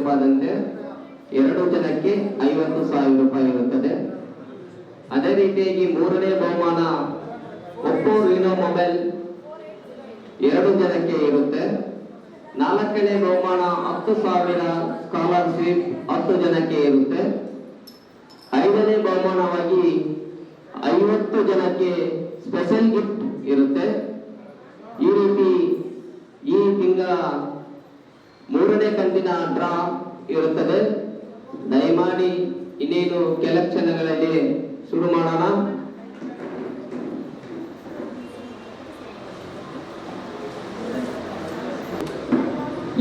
ರೂಪಾಯಿದಂತೆ 2 ಜನಕ್ಕೆ 50,000 ರೂಪಾಯಿ ಇರುತ್ತದೆ. ಅದೇ ರೀತಿಯಾಗಿ ಮೂರನೇ ಬಹುಮಾನ ಒಪ್ಪೋ ವಿನೋ ಮೊಬೈಲ್ 2 ಜನಕ್ಕೆ ಇರುತ್ತೆ. 4ನೇ ಬಹುಮಾನ 10,000 ಸ್ಕಾಲರ್ಶಿಪ್ 10 ಜನಕ್ಕೆ ಇರುತ್ತೆ. 5ನೇ ಬಹುಮಾನವಾಗಿ 50 ಜನಕ್ಕೆ ಸ್ಪೆಷಲ್ ಗಿಫ್ಟ್ ಇರುತ್ತೆ. ಈ ರೀತಿ ಈ ತಿಂಗಳ 3ನೇ ಕಂತಿನ ಡ್ರಾ ಇರುತ್ತದೆ. ದಯಮಾಡಿ ಇನ್ನೇನು ಕೆಲ ಕ್ಷಣಗಳಲ್ಲಿ ಶುರು ಮಾಡೋಣ.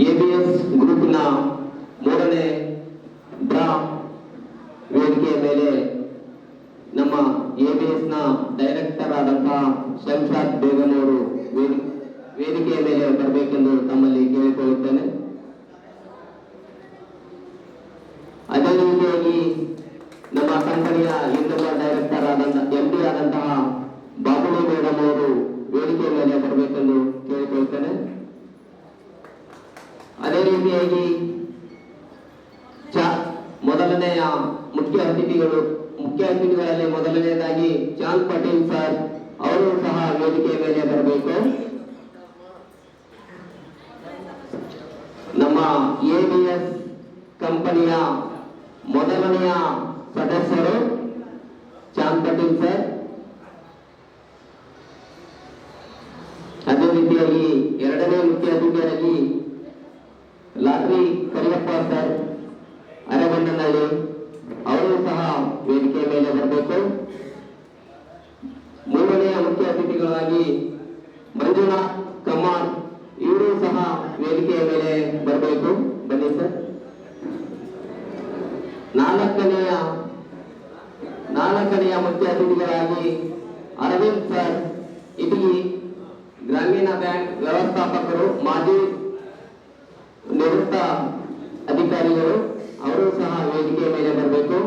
ಎಬಿಎಸ್ ಗ್ರೂಪ್ನ 3ನೇ ಡ್ರಾ ವೇದಿಕೆಯ ಮೇಲೆ ನಮ್ಮ ಎಬಿಎಸ್ನ ಡೈರೆಕ್ಟರ್ ಆದಂತಹ ಶಂಷಾದ್ ಬೇಗಂ ಅವರು ವೇದಿಕೆಯ ಮೇಲೆ ಬರಬೇಕೆಂದು ತಮ್ಮಲ್ಲಿ ಕೇಳಿಕೊಳ್ಳುತ್ತೇನೆ. ಅದೇ ರೀತಿಯಾಗಿ ನಮ್ಮ ಕಂಪನಿಯ ಇನ್ನೊಬ್ಬ ಡೈರೆಕ್ಟರ್ ಎಂಡಿ ಆದಂತಹ ಬಾಬುಳಿ ಮೇಡಮ್ ಅವರು ವೇದಿಕೆಯ ಮೇಲೆ ಬರಬೇಕೆಂದು ಕೇಳಿಕೊಳ್ಳುತ್ತೇನೆ. ಅದೇ ರೀತಿಯಾಗಿ ಮೊದಲನೆಯ ಮುಖ್ಯ ಅತಿಥಿಗಳಲ್ಲಿ ಮೊದಲನೆಯದಾಗಿ ಚಾಂದ್ ಪಟೇಲ್ ಸರ್ ಅವರು ಸಹ ವೇದಿಕೆಯ ಮೇಲೆ ಬರಬೇಕು. ನಮ್ಮ ಎಬಿಎಸ್ ಕಂಪನಿಯ ಮೊದಲನೆಯ ಸದಸ್ಯರು ಚಾಂದ್ ಪಟೇಲ್ ಸರ್. ಅದೇ ರೀತಿಯಾಗಿ 2ನೇ ಮುಖ್ಯ ಅತಿಥಿಯಾಗಿ ಲಾಟ್ರಿ ಕರಿಯಪ್ಪ ಸರ್ ಅರೆಬಣ್ಣನಹಳ್ಳಿ ಅವರು ಸಹ ವೇದಿಕೆಯ ಮೇಲೆ ಬರಬೇಕು. 3ನೇ ಮುಖ್ಯ ಅತಿಥಿಗಳಾಗಿ ಮಂಜುನಾಥ್ ಕಮಾರ್ ಇವರು ಸಹ ವೇದಿಕೆಯ ಮೇಲೆ ಬರಬೇಕು. ಬನ್ನಿ ಸರ್. 4ನೇ ಮುಖ್ಯ ಅತಿಥಿಗಳಾಗಿ ಅರವಿಂದ್ ಸರ್ ಇಟಗಿ ಗ್ರಾಮೀಣ ಬ್ಯಾಂಕ್ ವ್ಯವಸ್ಥಾಪಕರು, ಮಾಜಿ ನಿವೃತ್ತ ಅಧಿಕಾರಿಗಳು, ಅವರು ಸಹ ವೇದಿಕೆಯ ಮೇಲೆ ಬರಬೇಕು.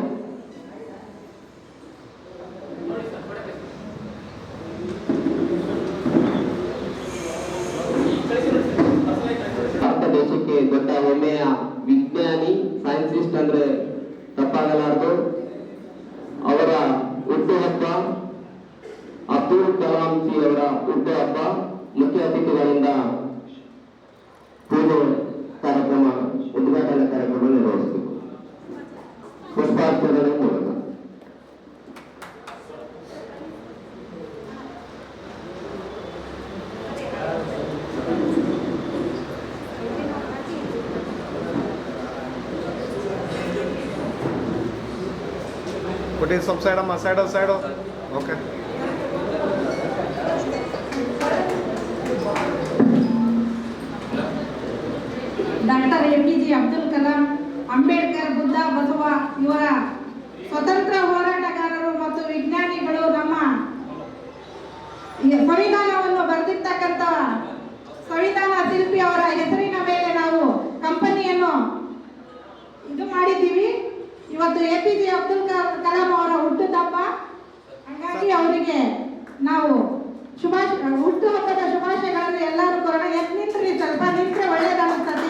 ಭಾರತ ದೇಶಕ್ಕೆ ದೊಡ್ಡ ಹೆಮ್ಮೆಯ ವಿಜ್ಞಾನಿ, ಸೈಂಟಿಸ್ಟ್ ಅಂದ್ರೆ ತಪ್ಪಾಗಲಾರದು. ಅವರ ಹುಟ್ಟುಹಬ್ಬ ಅಬ್ದುಲ್ ಕಲಾಂ ಜಿ ಅವರ ಹುಟ್ಟುಹಬ್ಬ. ಮುಖ್ಯ ಅತಿಥಿಗಳಿಂದ ಪೂಜೆ ಕಾರ್ಯಕ್ರಮ, ಉದ್ಘಾಟನಾ ಕಾರ್ಯಕ್ರಮ ನಿರ್ವಹಿಸಬೇಕು ಪುಷ್ಪಾರ್ಚನೆ ಮೂಲಕ. Put in some side, side. Okay. Doctor APJ Abdul Kalam, Ambedkar, Buddha, Basava ಇವರ ಸ್ವತಂತ್ರ ಹೋರಾಟಗಾರರು ಮತ್ತು ವಿಜ್ಞಾನಿಗಳು ನಮ್ಮ ಸಂವಿಧಾನವನ್ನು ಬರೆದಿರ್ತಕ್ಕಂಥ ಸಂವಿಧಾನ ಶಿಲ್ಪಿ ಅವರ ಹೆಸರಿನ ಮೇಲೆ ನಾವು ಕಂಪನಿಯನ್ನು ಇದು ಮಾಡಿದ್ದೀವಿ. ಇವತ್ತು APJ ಅಬ್ದುಲ್ ಕಲಾಂ ಅವರ ಹುಟ್ಟುಹಬ್ಬ. ಹಾಗಾಗಿ ಅವರಿಗೆ ನಾವು ಹುಟ್ಟುಹಬ್ಬದ ಶುಭಾಶಯಗಳನ್ನು ಎಲ್ಲರೂ ಕೊರೋಣ. ನಿಂತ್ರಿ, ಸ್ವಲ್ಪ ನಿಂತ್ರೆ ಒಳ್ಳೇದಾಗುತ್ತದೆ.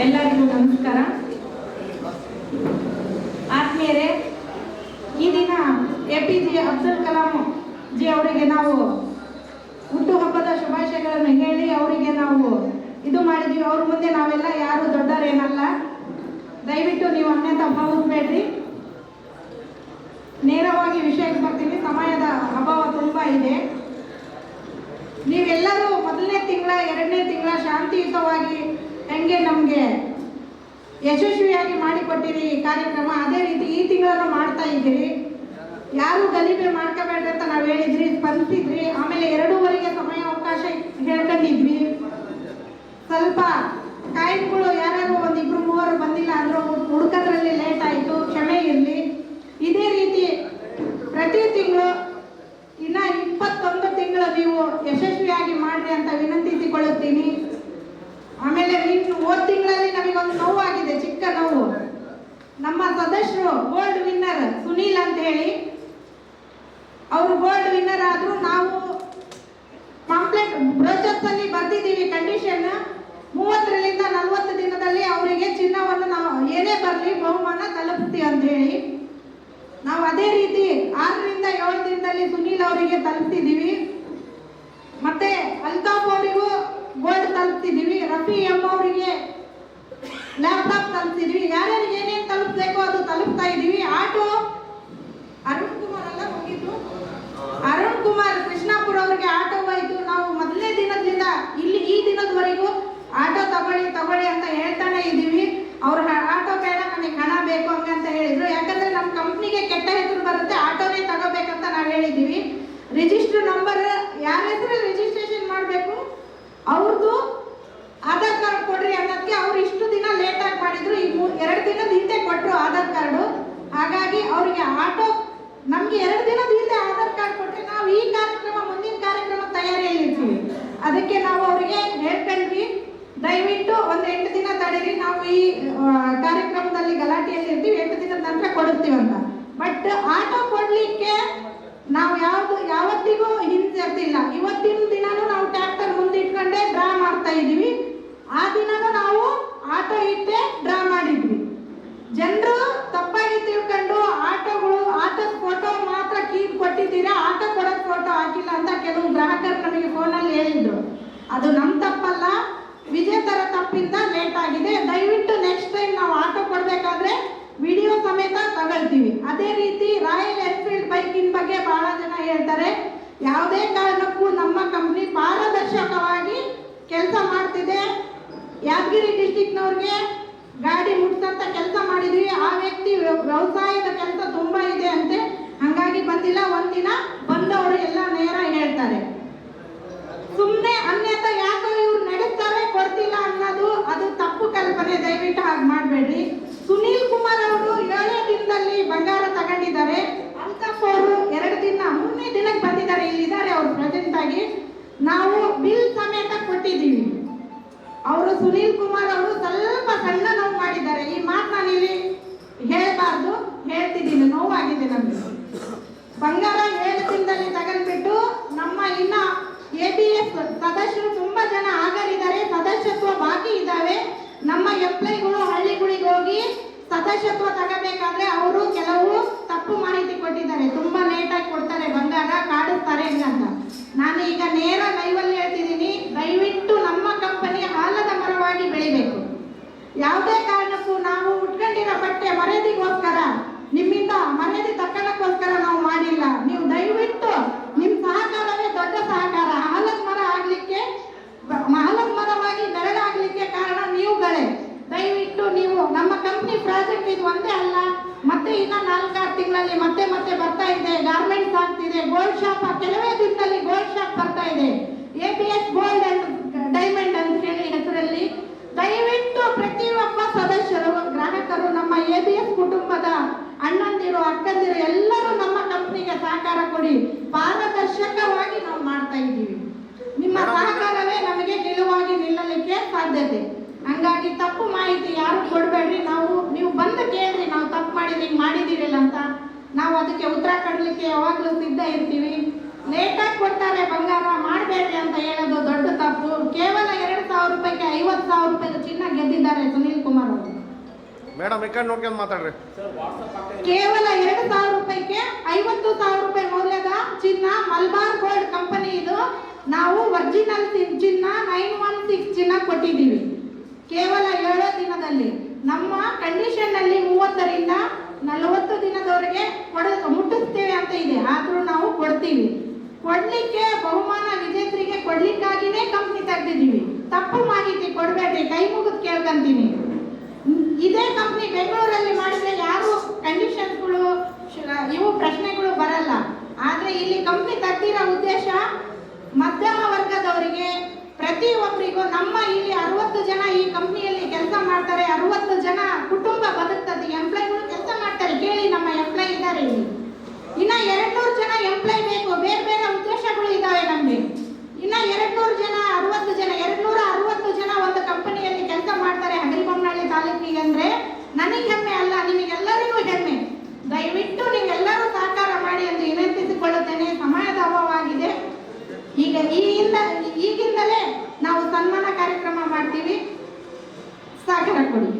ಎಲ್ಲರಿಗೂ ನಮಸ್ಕಾರ. ಆತ್ಮೀಯರೇ, ಈ ದಿನ APJ ಅಬ್ದುಲ್ ಕಲಾಂ ಜಿ ಅವರಿಗೆ ನಾವು ಹುಟ್ಟುಹಬ್ಬದ ಶುಭಾಶಯಗಳನ್ನು ಹೇಳಿ ಅವರಿಗೆ ನಾವು ಇದು ಮಾಡಿದ್ದೀವಿ. ಅವ್ರ ಮುಂದೆ ನಾವೆಲ್ಲ ಯಾರು ದೊಡ್ಡರೇನಲ್ಲ. ದಯವಿಟ್ಟು ನೀವು ಅನ್ಯತಾ ಭಾವಿಸಬೇಡ್ರಿ. ನೇರವಾಗಿ ವಿಷಯಕ್ಕೆ ಬರ್ತೀವಿ. ಸಮಯದ ಅಭಾವ ತುಂಬ ಇದೆ. ನೀವೆಲ್ಲರೂ 1ನೇ ತಿಂಗಳ 2ನೇ ತಿಂಗಳ ಶಾಂತಿಯುತವಾಗಿ ಹೆಂಗೆ ನಮಗೆ ಯಶಸ್ವಿಯಾಗಿ ಮಾಡಿಕೊಟ್ಟಿರಿ ಈ ಕಾರ್ಯಕ್ರಮ, ಅದೇ ರೀತಿ ಈ ತಿಂಗಳನ್ನು ಮಾಡ್ತಾ ಇದ್ದೀರಿ. ಯಾರು ಗಲೀಬೆ ಮಾಡ್ಕೋಬೇಡ್ರಿ ಅಂತ ನಾವು ಹೇಳಿದ್ರಿ, ಸ್ಪಂದಿಸಿದ್ರಿ. ಆಮೇಲೆ 2:30ಗೆ ಸಮಯ ಅವಕಾಶ ಹೇಳ್ಕೊಂಡಿದ್ವಿ. ಸ್ವಲ್ಪ ಕಾಯಿನ್ಗಳು ಯಾರು 1-2-3 ಬಂದಿಲ್ಲ ಅಂದ್ರೆ ಹುಡುಕದ್ರಲ್ಲಿ ಲೇಟ್ ಆಯಿತು, ಕ್ಷಮೆ ಇರಲಿ. ಇದೇ ರೀತಿ ಪ್ರತಿ ತಿಂಗಳು ಇನ್ನ 21 ತಿಂಗಳು ನೀವು ಯಶಸ್ವಿಯಾಗಿ ಮಾಡ್ರಿ ಅಂತ ವಿನಂತಿಸಿಕೊಳ್ಳುತ್ತೀನಿ. ಆಮೇಲೆ ಹೋದ ತಿಂಗಳಲ್ಲಿ ನಮಗೊಂದು ನೋವಾಗಿದೆ, ಚಿಕ್ಕ ನೋವು. ನಮ್ಮ ಸದಸ್ಯರು ಗೋಲ್ಡ್ ವಿನ್ನರ್ ಸುನೀಲ್ ಅಂತ ಹೇಳಿ, ಅವರು ಗೋಲ್ಡ್ ವಿನ್ನರ್ ಆದ್ರೂ ನಾವು ಪಾಂಪ್ಲೆಟ್ ಬ್ರೋಚರ್ಸ್ ಅಲ್ಲಿ ಬರ್ತಿದ್ದೀವಿ ಕಂಡೀಷನ್ 30ರಿಂದ 40 ದಿನದಲ್ಲಿ ಅವರಿಗೆ ಚಿನ್ನವನ್ನು ನಾವು ಏನೇ ಬರಲಿ ಬಹುಮಾನ ತಲುಪಿಸ್ತೀವಿ ಅಂತ ಹೇಳಿ ನಾವು ಅದೇ ರೀತಿ 6ರಿಂದ 7 ದಿನದಲ್ಲಿ ಸುನೀಲ್ ಅವರಿಗೆ ತಲುಪಿಸಿದ್ದೀವಿ. ಮತ್ತೆ ಅಲ್ತಾಫ್ ಅವರಿಗೂ ಗೋಲ್ಡ್ ತಲುಪಿಸಿದ್ದೀವಿ. ರಫಿ ಎಂ ಅವರಿಗೆ ಲ್ಯಾಪ್ಟಾಪ್ ತಲುಪಿಸಿದ್ವಿ. ಯಾರ್ಯಾರಿಗೆ ಏನೇನು ತಲುಪಬೇಕು ಅದು ತಲುಪ್ತಾ ಇದ್ದೀವಿ. ಆಟೋ ಅರುಣ್ ಕುಮಾರ್ ಎಲ್ಲ ಹೋಗಿದ್ದು, ಅರುಣ್ ಕುಮಾರ್ ಕೃಷ್ಣಾಪುರ ಅವರಿಗೆ ಆಟೋ ಹೋಯ್ತು. ನಾವು ಮೊದಲನೇ ದಿನದಿಂದ ಇಲ್ಲಿ ಈ ದಿನದವರೆಗೂ ಆಟೋ ತಗೊಳ್ಳಿ ಅಂತ ಹೇಳ್ತಾನೆ ಇದ್ದೀವಿ. ಅವ್ರ ಆಟೋ ಬೇಡ, ನಮಗೆ ಹಣ ಬೇಕು ಹಂಗಂತ ಹೇಳಿದ್ರು. ಯಾಕಂದ್ರೆ ನಮ್ಮ ಕಂಪ್ನಿಗೆ ಕೆಟ್ಟ ಹೆಸರು ಬರುತ್ತೆ, ಆಟೋನೇ ತಗೋಬೇಕಂತ ನಾವು ಹೇಳಿದ್ದೀವಿ. ರಿಜಿಸ್ಟರ್ ನಂಬರ್ ಯಾರ ಹೆಸರಲ್ಲಿ ರಿಜಿಸ್ಟ್ರೇಷನ್ ಮಾಡಬೇಕು ಅವ್ರದ್ದು ಆಧಾರ್ ಕಾರ್ಡ್ ಕೊಡ್ರಿ ಅನ್ನೋದಕ್ಕೆ ಅವ್ರು ಇಷ್ಟು ದಿನ ಲೇಟ್ ಆಗಿ ಮಾಡಿದ್ರು. ಈ 2 ದಿನದ ಹಿಂದೆ ಕೊಟ್ಟರು ಆಧಾರ್ ಕಾರ್ಡು. ಹಾಗಾಗಿ ಅವರಿಗೆ ಆಟೋ ನಮ್ಗೆ 2 ದಿನದ ಹಿಂದೆ ಆಧಾರ್ ಕಾರ್ಡ್ ಕೊಟ್ಟರೆ ನಾವು ಈ ಕಾರ್ಯಕ್ರಮ ಮುಂದಿನ ಕಾರ್ಯಕ್ರಮ ತಯಾರಿಯಲ್ಲಿ ಇರ್ತೀವಿ. ಅದಕ್ಕೆ ನಾವು ಅವರಿಗೆ ಹೇಳ್ಕೊಂಡ್ವಿ, ದಯವಿಟ್ಟು ಒಂದು 8 ದಿನ ತಡೀರಿ, ನಾವು ಈ ಕಾರ್ಯಕ್ರಮದಲ್ಲಿ ಗಲಾಟೆಯಲ್ಲಿ ಇರ್ತೀವಿ, 8 ದಿನದ ನಂತರ ಕೊಡುತ್ತೀವಿ ಅಂತ. ಬಟ್ ಆಟೋ ಕೊಡ್ಲಿಕ್ಕೆ ನಾವು ಯಾವತ್ತಿಗೂ ಹಿಂಜರಿದಿಲ್ಲ. ಇವತ್ತಿನ ದಿನಾನು ನಾವು ಟ್ರ್ಯಾಕ್ಟರ್ ಮುಂದೆ ಇಟ್ಕೊಂಡೆ ಡ್ರಾ ಮಾಡ್ತಾ ಇದೀವಿ. ಆ ದಿನನೂ ನಾವು ಆಟೋ ಇಟ್ಟೆ ಡ್ರಾ ಮಾಡಿದ್ವಿ. ಜನರು ತಪ್ಪಾಗಿ ತಿಳ್ಕೊಂಡು ಆಟೋದ ಫೋಟೋ ಮಾತ್ರ ಕೀಪ್ ಕೊಟ್ಟಿದ್ದೀರಾ, ಆಟೋ ಕೊಡೋದ್ ಫೋಟೋ ಹಾಕಿಲ್ಲ ಅಂತ ಕೆಲವು ಗ್ರಾಹಕರು ನಮಗೆ ಫೋನಲ್ಲಿ ಹೇಳಿದ್ರು. ಅದು ನಮ್ಮ ತಪ್ಪಲ್ಲ, ವಿಜೇತರ ತಪ್ಪಿಂದ ಲೇಟ್ ಆಗಿದೆ. ದಯವಿಟ್ಟು ನೆಕ್ಸ್ಟ್ ಟೈಮ್ ನಾವು ಆಟೋ ಕೊಡ್ಬೇಕಾದ್ರೆ ವಿಡಿಯೋ ಸಮೇತ ತಗೊಳ್ತೀವಿ. ಅದೇ ರೀತಿ ರಾಯಲ್ ಎನ್ಫೀಲ್ಡ್ ಬೈಕಿನ ಬಗ್ಗೆ ಬಹಳ ಜನ ಹೇಳ್ತಾರೆ. ಯಾವುದೇ ಕಾರಣಕ್ಕೂ ನಮ್ಮ ಕಂಪ್ನಿ ಪಾರದರ್ಶಕವಾಗಿ ಕೆಲಸ ಮಾಡ್ತಿದೆ. ಯಾದಗಿರಿ ಡಿಸ್ಟಿಕ್ನವ್ರಿಗೆ ಗಾಡಿ ಮುಟ್ಸಂತ ಕೆಲಸ ಮಾಡಿದ್ವಿ. ಆ ವ್ಯಕ್ತಿ ವ್ಯವಸಾಯದ ಕೆಲಸ ತುಂಬಾ ಇದೆ ಅಂತೆ, ಹಂಗಾಗಿ ಬಂದಿಲ್ಲ. ಒಂದಿನ ಬಂದವರು ಎಲ್ಲ ನೇರ ಹೇಳ್ತಾರೆ. ಸುಮ್ಮನೆ ಅನ್ಯತಾ ಯಾಕೋ ಇವ್ರು ನಡೆಸ್ತಾರೆ ಕೊಡ್ತಿಲ್ಲ ಅನ್ನೋದು ಅದು ತಪ್ಪು ಕಲ್ಪನೆ. ದಯವಿಟ್ಟು ಹಾಗೆ ಮಾಡಬೇಡ್ರಿ. ಸುನೀಲ್ ಕುಮಾರ್ ಅವರು 7ನೇ ದಿನದಲ್ಲಿ ಬಂಗಾರ ತಗೊಂಡಿದ್ದಾರೆ. ಅಲ್ತಾಫ್ ಅವರು 2 ದಿನ 3ನೇ ದಿನಕ್ಕೆ ಬಂದಿದ್ದಾರೆ, ಇಲ್ಲಿದ್ದಾರೆ ಅವರು ಪ್ರೆಸೆಂಟ್ ಆಗಿ. ನಾವು ಬಿಲ್ ಸಮೇತ ಕೊಟ್ಟಿದ್ದೀವಿ. ಅವರು ಸುನೀಲ್ ಕುಮಾರ್ ಅವರು ಸ್ವಲ್ಪ ಸಣ್ಣ ನೋವು ಮಾಡಿದ್ದಾರೆ. ಈ ಮಾತು ನಾನು ಇಲ್ಲಿ ಹೇಳಬಾರ್ದು, ಹೇಳ್ತಿದ್ದೀನಿ, ನೋವಾಗಿದೆ ನಮಗೆ. ಬಂಗಾರ 7 ದಿನದಲ್ಲಿ ತಗೊಂಡ್ಬಿಟ್ಟು ನಮ್ಮ ಇನ್ನ ABS ಸದಸ್ಯರು ತುಂಬಾ ಜನ ಆಗರಿದ್ದಾರೆ, ಸದಸ್ಯತ್ವ ಬಾಕಿ ಇದ್ದಾವೆ. ನಮ್ಮ ಎಂಪ್ಲಾಯಿಗಳು ಹಳ್ಳಿಗಳಿಗೆ ಹೋಗಿ ಸದಸ್ಯತ್ವ ತಗೋಬೇಕಾದ್ರೆ ಅವರು ಕೆಲವು ತಪ್ಪು ಮಾಹಿತಿ ಕೊಟ್ಟಿದ್ದಾರೆ. ತುಂಬಾ ಲೇಟಾಗಿ ಕೊಡ್ತಾರೆ, ಬಂಗಾರ ಕಾಡಿಸ್ತಾರೆ ಅಂತ. ನಾನು ಈಗ ನೇರ ಲೈವಲ್ಲಿ ಹೇಳ್ತಿದ್ದೀನಿ, ದಯವಿಟ್ಟು ನಮ್ಮ ಕಂಪನಿ ಆಲದ ಮರವಾಗಿ ಬೆಳಿಬೇಕು. ಯಾವುದೇ ಕಾರಣಕ್ಕೂ ನಾವು ಉಟ್ಕೊಂಡಿರೋ ಬಟ್ಟೆ ಮರ್ಯಾದೆಗೋಸ್ಕರ ನಿಮ್ಮಿಂದ ಮರ್ಯಾದೆ ತಕ್ಕಣಕ್ಕೋಸ್ಕರ ನಾವು ಮಾಡಿಲ್ಲ. ನೀವು ದಯವಿಟ್ಟು ನಿಮ್ಮ ಸಹಕಾರವೇ ದೊಡ್ಡ ಸಹಕಾರ. ಆಲದ ಮರ ಆಗ್ಲಿಕ್ಕೆ, ಆಲದ ಮರವಾಗಿ ಬೆರಳಾಗ್ಲಿಕ್ಕೆ ಕಾರಣ ನೀವುಗಳೇ. ದಯವಿಟ್ಟು ನೀವು ನಮ್ಮ ಕಂಪ್ನಿ ಪ್ರಾಜೆಕ್ಟ್ ಇದು ಒಂದೇ ಅಲ್ಲ, ಮತ್ತೆ ಇನ್ನ 4-6 ತಿಂಗಳಲ್ಲಿ ಮತ್ತೆ ಬರ್ತಾ ಇದೆ. ಗಾರ್ಮೆಂಟ್ಸ್ ಆಗ್ತಿದೆ, ಗೋಲ್ಡ್ ಶಾಪ್ ಕೆಲವೇ ದಿನದಲ್ಲಿ ಗೋಲ್ಡ್ ಶಾಪ್ ಬರ್ತಾ ಇದೆ. ABS ಗೋಲ್ಡ್ ಅಂಡ್ ಡೈಮಂಡ್ ಅಂತ ಹೇಳಿ ಹೆಸರಲ್ಲಿ. ದಯವಿಟ್ಟು ಪ್ರತಿಯೊಬ್ಬ ಸದಸ್ಯರು, ಗ್ರಾಹಕರು, ನಮ್ಮ ABS ಕುಟುಂಬದ ಅಣ್ಣಂದಿರು ಅಕ್ಕಂದಿರು ಎಲ್ಲರೂ ನಮ್ಮ ಕಂಪ್ನಿಗೆ ಸಹಕಾರ ಕೊಡಿ. ಪಾರದರ್ಶಕವಾಗಿ ನಾವು ಮಾಡ್ತಾ ಇದ್ದೀವಿ. ನಿಮ್ಮ ಸಹಕಾರವೇ ನಮಗೆ ನಿಲುವಾಗಿ ನಿಲ್ಲಲಿಕ್ಕೆ ಸಾಧ್ಯತೆ. ಹಂಗಾಗಿ ತಪ್ಪು ಮಾಹಿತಿ ಯಾರು ಕೊಡಬೇಡ್ರಿ. ನೀವು ಬಂದು ಕೇಳ್ರಿ, ನಾವು ತಪ್ಪು ಮಾಡಿದಿರಲ್ಲ ಅಂತ. ನಾವು ಅದಕ್ಕೆ ಉತ್ತರ ಕೊಡಲಿಕ್ಕೆ ಯಾವಾಗಲೂ ಸಿದ್ಧ ಇರ್ತೀವಿ. ಲೇಟಾಗಿ ಕೊಡ್ತಾರೆ ಬಂಗಾರ, ಮಾಡಬೇಡ್ರಿ ಅಂತ ಹೇಳೋದು ದೊಡ್ಡ ತಪ್ಪು. ಕೇವಲ 2,000 ರೂಪಾಯಿಗೆ 50,000 ರೂಪಾಯಿ ಚಿನ್ನ ಗೆದ್ದಿದ್ದಾರೆ ಸುನೀಲ್ ಕುಮಾರ್ ಅವರು. ಮೇಡಮ್ ಈ ಕಡೆ ನೋಡ್ಕೊಂಡು ಮಾತಾಡ್ರಿ. ಕೇವಲ 2,000 ರೂಪಾಯಿಗೆ 50,000 ರೂಪಾಯಿ ಮೌಲ್ಯದ ಚಿನ್ನ ಮಲ್ಬಾರ್ ಗೋಲ್ಡ್ ಕಂಪನಿ ಇದು. ನಾವು ಒರಿಜಿನಲ್ ಚಿನ್ನ 916 ಚಿನ್ನ ಕೊಟ್ಟಿದ್ದೀವಿ ಕೇವಲ 7 ದಿನದಲ್ಲಿ. ನಮ್ಮ ಕಂಡೀಷನ್ ನಲ್ಲಿ 30ರಿಂದ 40 ದಿನದವರೆಗೆ ಮುಟ್ಟಿಸ್ತೇವೆ ಅಂತ ಇದೆ. ಆದ್ರೂ ನಾವು ಕೊಡ್ತೀವಿ. ಕೊಡ್ಲಿಕ್ಕೆ ಬಹುಮಾನ ವಿಜೇತರಿಗೆ ಕೊಡ್ಲಿಕ್ಕಾಗಿನೇ ಕಂಪ್ನಿ ತೆಗೆದಿದ್ದೀವಿ. ತಪ್ಪು ಮಾಹಿತಿ ಕೊಡಬೇಡ್ರಿ, ಕೈ ಮುಗಿದು ಕೇಳ್ಕೊಂತೀನಿ. ಇದೇ ಕಂಪ್ನಿ ಬೆಂಗಳೂರಲ್ಲಿ ಮಾಡಿದ್ರೆ ಯಾರು ಕಂಡೀಷನ್ಸ್ಗಳು ಇವು ಪ್ರಶ್ನೆಗಳು ಬರಲ್ಲ. ಆದ್ರೆ ಇಲ್ಲಿ ಕಂಪ್ನಿ ತೆಗ್ದಿರೋ ಉದ್ದೇಶ ಮಧ್ಯಮ ವರ್ಗದವರಿಗೆ, ಪ್ರತಿಯೊಬ್ಬರಿಗೂ. ನಮ್ಮ ಇಲ್ಲಿ 60 ಜನ ಈ ಕಂಪ್ನಿಯಲ್ಲಿ ಕೆಲಸ ಮಾಡ್ತಾರೆ. 60 ಜನ ಕುಟುಂಬ ಬದುಕ್ತದೆ. ಎಂಪ್ಲಾಯಿಗಳು ಕೆಲಸ ಮಾಡ್ತಾರೆ. ಕೇಳಿ, ನಮ್ಮ ಎಂಪ್ಲಾಯಿ ಇದ್ದಾರೆ ಇಲ್ಲಿ. ಇನ್ನ 200 ಜನ ಎಂಪ್ಲಾಯ್ ಬೇಕು. ಬೇರೆ ಬೇರೆ ಉದ್ದೇಶಗಳು ಇದಾವೆ ನಮ್ಗೆ. ಇನ್ನ 200 ಜನ 60 ಜನ 260 ಜನ ಒಂದು ಕಂಪನಿಯಲ್ಲಿ ಕೆಲಸ ಮಾಡ್ತಾರೆ ಹಗರಿಬೊಮ್ಮನಹಳ್ಳಿ ತಾಲೂಕಿಗೆ ಅಂದ್ರೆ ನನಗೆ ಹೆಮ್ಮೆ ಅಲ್ಲ, ನಿಮಗೆಲ್ಲರಿಗೂ ಹೆಮ್ಮೆ. ದಯವಿಟ್ಟು ನೀವೆಲ್ಲರೂ ಸಹಕಾರ ಮಾಡಿ ಎಂದು ವಿನಂತಿಸಿಕೊಳ್ಳುತ್ತೇನೆ. ಸಮಯದ ಅಭಾವವಾಗಿದೆ. ಈಗಿಂದಲೇ ನಾವು ಸನ್ಮಾನ ಕಾರ್ಯಕ್ರಮ ಮಾಡ್ತೀವಿ. ಸಹಕಾರ ಕೊಡಿ.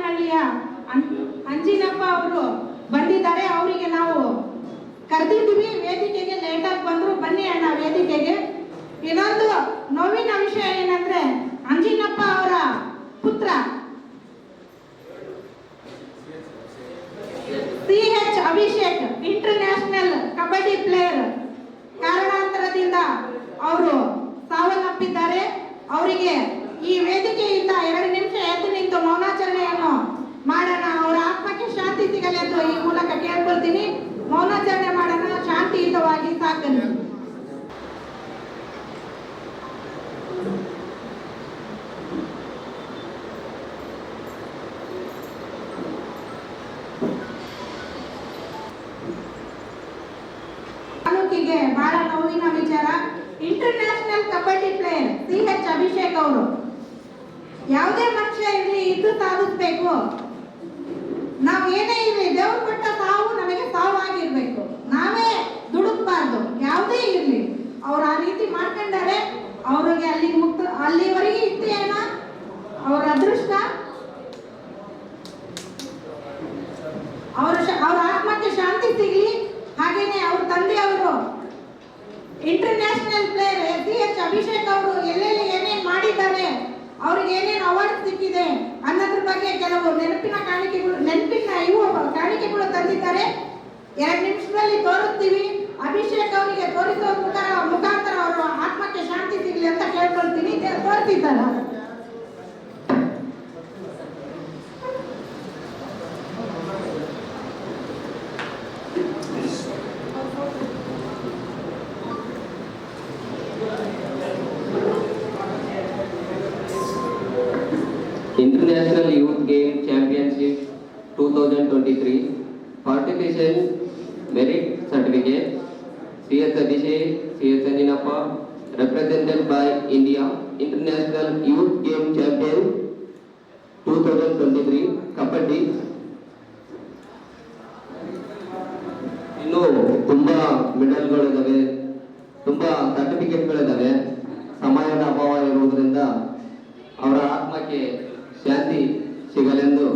ಹಳ್ಳಿಯ ಅಂಜಿನಪ್ಪ ಅವರು ಬಂದಿದ್ದಾರೆ. ಅವರಿಗೆ ನಾವು ಕರೆದಿದ್ದೀವಿ. ವೇದಿಕೆಗೆ ಲೇಟಾಗಿ ಬಂದ್ರು. ಬನ್ನಿ ಅಣ್ಣ ವೇದಿಕೆಗೆ. ಇನ್ನೊಂದು ನೋವಿನ ವಿಷಯ ಏನಂದ್ರೆ ಅಂಜಿನಪ್ಪ ಅವರ ಪುತ್ರ CH Abhishek international kabaddi player ಕಾರಣಾಂತರದಿಂದ ಅವರು ಸಾವನ್ನಪ್ಪಿದ್ದಾರೆ. ಅವರಿಗೆ ಈ ವೇದಿಕೆಯಿಂದ 2 ನಿಮಿಷ ಎದ್ದು ನಿಂತು ಮೌನಾಚರಣೆಯನ್ನು ಮಾಡೋಣ. ಅವರ ಆತ್ಮಕ್ಕೆ ಶಾಂತಿ ಸಿಗಲೆಂದು ಈ ಮೂಲಕ ಕೇಳ್ಕೊಳ್ತೀನಿ. ಮೌನಾಚರಣೆ ಮಾಡೋಣ, ಶಾಂತಿಯುತವಾಗಿ ಸಾಕಲಿ. ತಾಲೂಕಿಗೆ ಬಹಳ ನೋವಿನ ವಿಚಾರ. International kabaddi player CH Abhishek ಅವರು ಯಾವುದೇ ಮನುಷ್ಯ ಇರಲಿ ಇದ್ದು ಸಾಧಿಸ್ಬೇಕು. ನಾವು ಏನೇ ಇರಲಿ ದೇವ್ರು ಕೊಟ್ಟ ಸಾವು ನಮಗೆ ಸಾವಾಗಿರ್ಬೇಕು. ನಾವೇ ದುಡುಕ್ಬಾರ್ದು. ಯಾವುದೇ ಇರಲಿ ಅವ್ರು ಆ ರೀತಿ ಮಾಡ್ಕೊಂಡಾರೆ. ಅವ್ರಿಗೆ ಅಲ್ಲಿವರೆಗೆ ಇತ್ತೇನ ಅವ್ರ ಅದೃಷ್ಟ. ಅವ್ರ ಆತ್ಮಕ್ಕೆ ಶಾಂತಿ ಸಿಗ್ಲಿ. ಹಾಗೇನೆ ಅವ್ರ ತಂದೆಯವರು ಇಂಟರ್ನ್ಯಾಷನಲ್ ಪ್ಲೇಯರ್ CH ಅಭಿಷೇಕ್ ಅವರು ಎಲ್ಲೆಲ್ಲಿ ಏನೇನ್ ಮಾಡಿದ್ದಾರೆ, ಅವ್ರಿಗೆ ಏನೇನು ಅವಾರ್ಡ್ ಸಿಕ್ಕಿದೆ ಅನ್ನೋದ್ರ ಬಗ್ಗೆ ಕೆಲವು ನೆನಪಿನ ಕಾಣಿಕೆಗಳು ತಂದಿದ್ದಾರೆ. 2 ನಿಮಿಷದಲ್ಲಿ ತೋರಿಸ್ತೀವಿ. ಅಭಿಷೇಕ್ ಅವರಿಗೆ ತೋರಿಸೋ ಮುಖಾಂತರ ಅವರ ಆತ್ಮಕ್ಕೆ ಶಾಂತಿ ಸಿಗಲಿ ಅಂತ ಕೇಳ್ಕೊಳ್ತೀನಿ. ತೋರಿಸಿದ್ದಾರೆ. International Youth Game Championship 2023 Participation Merit Certificate CH Abhishek, CH Anjinappa, represented by India. International Youth Game Champion 2023 Kabaddi. ಇನ್ನು ತುಂಬಾ ಮೆಡಲ್ಗಳಿದಾವೆ, ತುಂಬಾ ಸರ್ಟಿಫಿಕೇಟ್ಗಳಿದಾವೆ. ಸಮಯದ ಅಭಾವ ಇರುವುದರಿಂದ ಅವರ ಆತ್ಮಕ್ಕೆ ಶಾಂತಿ ಸಿಗಲೆಂದು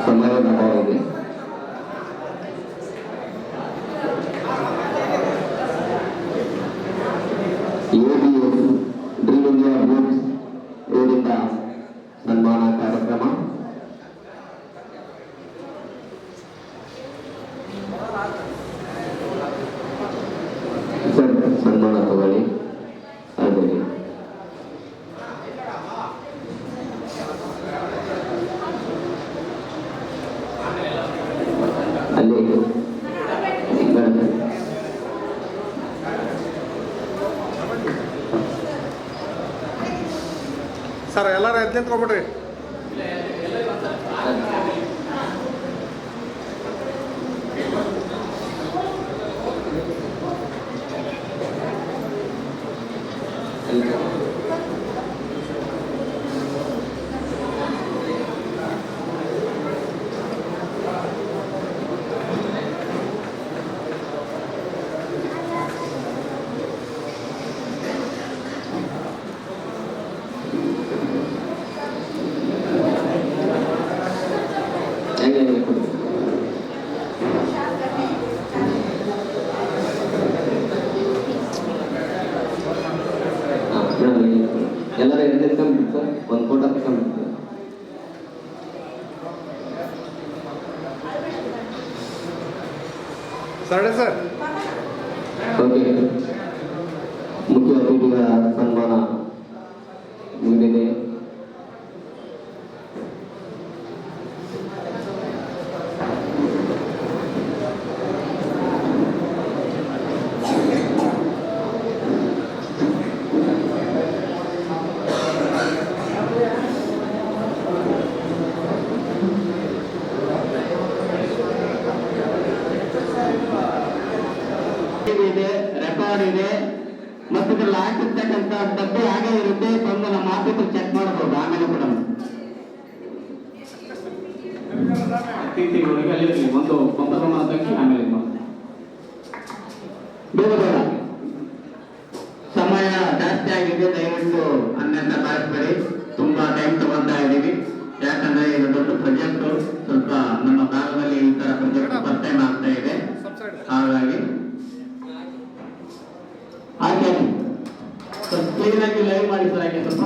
ಸಮಯದ ಅಭಾವ ಇದೆ. ABS ಡ್ರೀಮ್ ಇಂಡಿಯಾ ಬೂಟ್ಸ್ ಇವರಿಂದ ಸನ್ಮಾನ ಕಾರ್ಯಕ್ರಮ. ಸನ್ಮಾನ ತಗೊಳ್ಳಿ. ಅಲ್ಲಿ ಸರ್ ಎಲ್ಲರೂ ಎದ್ದು ನಿಂತ್ಕೊಬಿಡ್ರಿ. ಎಲ್ಲರೂ ಎದ್ದು ನಿಂತ್ಕೊಂಡ್ಬಿಟ್ಟು ಸರ್ ಒಂದು ಫೋಟೋ ತಗೊಂಡ್ಬಿಡ್ತೀವಿ. ಸರ್ ಓಕೆ ಕವರ್ ಇದೆ ಮತ್ತು ಇದ್ರಲ್ಲಿ ಹಾಕಿರ್ತಕ್ಕಂಥ ಡಬ್ಬಿ ಹಾಗೆ ಇರುತ್ತೆ. ಬಂದು ನಮ್ಮ ಆಫೀಸಲ್ಲಿ ಚೆಕ್ ಮಾಡಬಹುದು ಆಮೇಲೆ ಕೂಡ. ಅಲ್ಲಿ ಒಂದು ಬಂಪರ್ ಮಾತಾಕಿ ಆಮೇಲೆ ಬೇಗ ಬೇಗ ಸಮಯ ಜಾಸ್ತಿ ಆಗಿದೆ, ದಯವಿಟ್ಟು ಅನ್ಯಥ ಭಾವಿಸಬೇಡಿ. ತುಂಬಾ ಟೈಮ್ ತಗೊಂತಾ ಇದೀವಿ, ಯಾಕಂದ್ರೆ ಇದು ದೊಡ್ಡ ಪ್ರಾಜೆಕ್ಟ್. ಸ್ವಲ್ಪ ನಮ್ಮ ಭಾಗದಲ್ಲಿ ಈ ತರ ಪ್ರಾಜೆಕ್ಟ್ ಫಸ್ಟ್ ಟೈಮ್ ಆಗ್ತಾ ಇದೆ, ಹಾಗಾಗಿ ಹಾಗೆ ಸ್ವಲ್ಪ ಕ್ಲೀನ್ ಆಗಿ ಲೈವ್ ಮಾಡಿ ಸರ್. ಹಾಗೆ ಸ್ವಲ್ಪ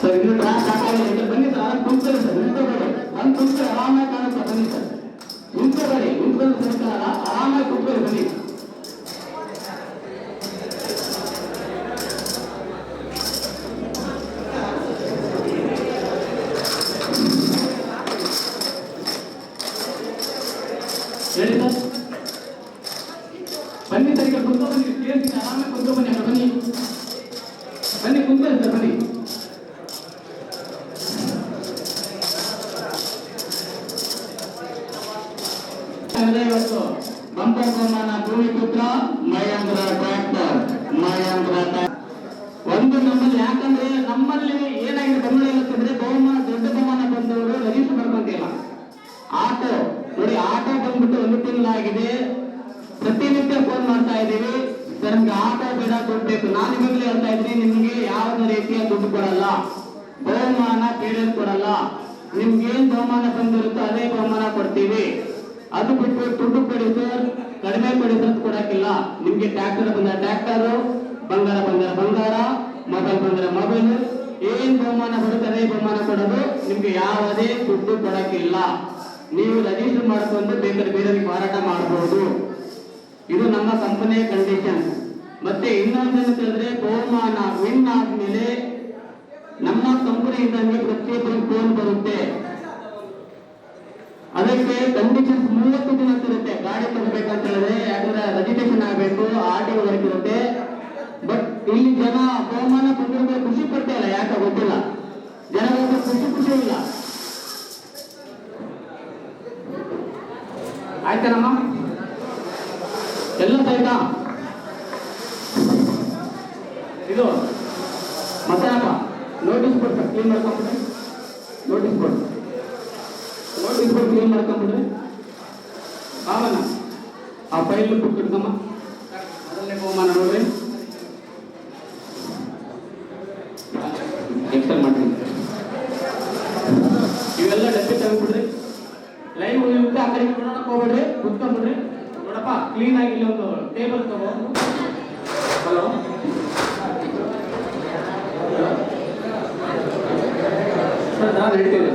ಸರ್ ಇನ್ನು ಟ್ರ್ಯಾಕ್ ಹಾಕಿ ಬನ್ನಿ ಸರ್. ಕುಂತ್ಕೊಳ್ಳಿ ಸರ್, ನಿಂತ್ಕೋಬೇಡಿ. ಒಂದು ಕುಂತ್ಕೊಳ್ಳಿ, ಆರಾಮಾಗಿ ಕಾಣುತ್ತೆ. ಬನ್ನಿ ಸರ್, ನಿಂತ್ಕೋಬೇಡಿ. ನಿಂತ್ಕೊಂಡು ಸರ್ಕಾರ ಆರಾಮಾಗಿ ಕುಂತ್ಕೊಳ್ಳಿ. ಬನ್ನಿ ಹೇಳಿ ಸರ್. ಬನ್ನಿ ಸರ್, ಈಗ ಕುಂತ್ಕೊ ಬನ್ನಿ. ಕೇಳ್ತೀನಿ, ಆರಾಮಾಗಿ ಕುಂತ್ಕೊ ಬನ್ನಿ. ಬನ್ನಿ ಬನ್ನಿ, ಕುಂತ್ಕೊಳ್ಳಿ ಸರ್. ಬನ್ನಿ ಇವತ್ತು ಬಂಪರ್ ಬಹುಮಾನ ಭೂಮಿಪುತ್ರ ಮಯಾಂದ್ರ ಟ್ರ್ಯಾಕ್ಟರ್. ಒಂದು ನಮ್ಮಲ್ಲಿ, ಯಾಕಂದ್ರೆ ನಮ್ಮಲ್ಲಿ ಏನಾಗಿದೆ ಬೆಂಗಳೂರಲ್ಲಿ ಅಂತಂದ್ರೆ ಬಹುಮಾನ, ದೊಡ್ಡ ಬಹುಮಾನ ಬಂದವರು ರಿಜಿಸ್ಟರ್ ಮಾಡ್ಕೊಂತಿಲ್ಲ. ಆಟೋ ನೋಡಿ, ಆಟೋ ಬಂದ್ಬಿಟ್ಟು 1 ತಿಂಗಳಾಗಿದೆ. ಪ್ರತಿನಿತ್ಯ ಫೋನ್ ಮಾಡ್ತಾ ಇದ್ದೀವಿ ಸರ್, ನಮ್ಗೆ ಆಟೋ ಬೇಡ, ದುಡ್ಡು ಬೇಕು. ನಾನು ನಿಮಗಲೇ ಹೇಳ್ತಾ ಇದ್ದೀನಿ, ನಿಮ್ಗೆ ಯಾವುದೇ ರೀತಿಯ ದುಡ್ಡು ಕೊಡಲ್ಲ, ಬಹುಮಾನ ಕೇಳಿದ್ ಕೊಡಲ್ಲ. ನಿಮ್ಗೆ ಏನ್ ಬಹುಮಾನ ಬಂದಿರುತ್ತೋ ಅದೇ ಬಹುಮಾನ ಕೊಡ್ತೀವಿ. ಅದು ಬಿಟ್ಟು ದುಡ್ಡು ಕೊಡಿ ಸರ್, ಕಡಿಮೆ ಕೊಡಿ ಸರ್ ಕೊಡಕ್ಕಿಲ್ಲ. ನಿಮ್ಗೆ ಟ್ರ್ಯಾಕ್ಟರ್ ಬಂದ ಟ್ರ್ಯಾಕ್ಟರ್, ಬಂಗಾರ ಬಂದರೆ ಬಂಗಾರ, ಮೊಬೈಲ್ ಬಂದರೆ ಮೊಬೈಲ್, ಏನ್ ಬಹುಮಾನ ಬರುತ್ತೆ ಅದೇ ಬಹುಮಾನ ಕೊಡೋದು. ನಿಮ್ಗೆ ಯಾವುದೇ ದುಡ್ಡು ಕೊಡಕ್ಕಿಲ್ಲ. ನೀವು ರಿಜಿಸ್ಟರ್ ಮಾಡ್ಕೊಂಡು ಬೇಕಾದ್ರೆ ಬೇರೆಯವರಿಗೆ ಮಾರಾಟ ಮಾಡಬಹುದು. ಇದು ನಮ್ಮ ಕಂಪನಿಯ ಕಂಡೀಷನ್. ಮತ್ತೆ ಇನ್ನೊಂದೇನು ಹೇಳಿದ್ರೆ, ಬಹುಮಾನ ವಿನ್ ಆದ್ಮೇಲೆ ನಮ್ಮ ಕಂಪನಿಯಿಂದ ಪ್ರತಿಯೊಬ್ಬರಿಗೆ ಫೋನ್ ಬರುತ್ತೆ. ಅದಕ್ಕೆ ಕಂಡೀಷನ್ಸ್ 30 ದಿನ ಇರುತ್ತೆ. ಗಾಡಿ ತಗೋಬೇಕಂತ ಹೇಳಿದ್ರೆ, ಯಾಕಂದ್ರೆ ರಿಜಿಸ್ಟ್ರೇಷನ್ ಆಗಬೇಕು, RTO ವರ್ಕ್ ಇರುತ್ತೆ. ಬಟ್ ಇಲ್ಲಿ ಜನ ಬಹುಮಾನ ಬಂದಿರೋ ಖುಷಿ ಪಡ್ತಾ ಇಲ್ಲ, ಯಾಕೆ ಗೊತ್ತಿಲ್ಲ. ಜನಗಳಿಗೆ ಖುಷಿ ಇಲ್ಲ. ಆಯ್ತಾನಮ್ಮ, ಎಲ್ಲ ಸಹಿತ ಇದು ಮತ್ತೇನಪ್ಪ, ನೋಟಿಸ್ ಬೋರ್ಡ್ ಕ್ಲೀನ್ ಮಾಡ್ಕೊಂಡ್ಬಿಡ್ರಿ. ನೋಟಿಸ್ ಬೋರ್ಡ್ ಕ್ಲೀನ್ ಮಾಡ್ಕೊಂಡ್ಬಿಡ್ರಿ. ಆವನ್ನ ಆ ಫೈಲ್ ಬುಕ್ ಇಡ್ಕಮ್ಮ. ಮೊದಲನೇ ಬಹುಮಾನ ನೋಡ್ರಿ, ಎಕ್ಸೆಲ್ ಮಾಡ್ರಿ. ಇವೆಲ್ಲ ಡಬ್ಬಿ ತಗೊಂಡ್ಬಿಡ್ರಿ. ಲೈವ್ ಇರುತ್ತೆ, ಆ ಕಡೆ ನೋಡಕ್ ಹೋಗ್ಬಿಡ್ರಿ, ಕುತ್ಕೊಂಡ್ಬಿಡ್ರಿ. ನೋಡಪ್ಪ, ಕ್ಲೀನ್ ಆಗಿ ಇಲ್ಲಿ ಒಂದು ಟೇಬಲ್ ತಗೋ. ಹಲೋ ಸರ್, ನಾನು ಹೇಳ್ತೇನೆ.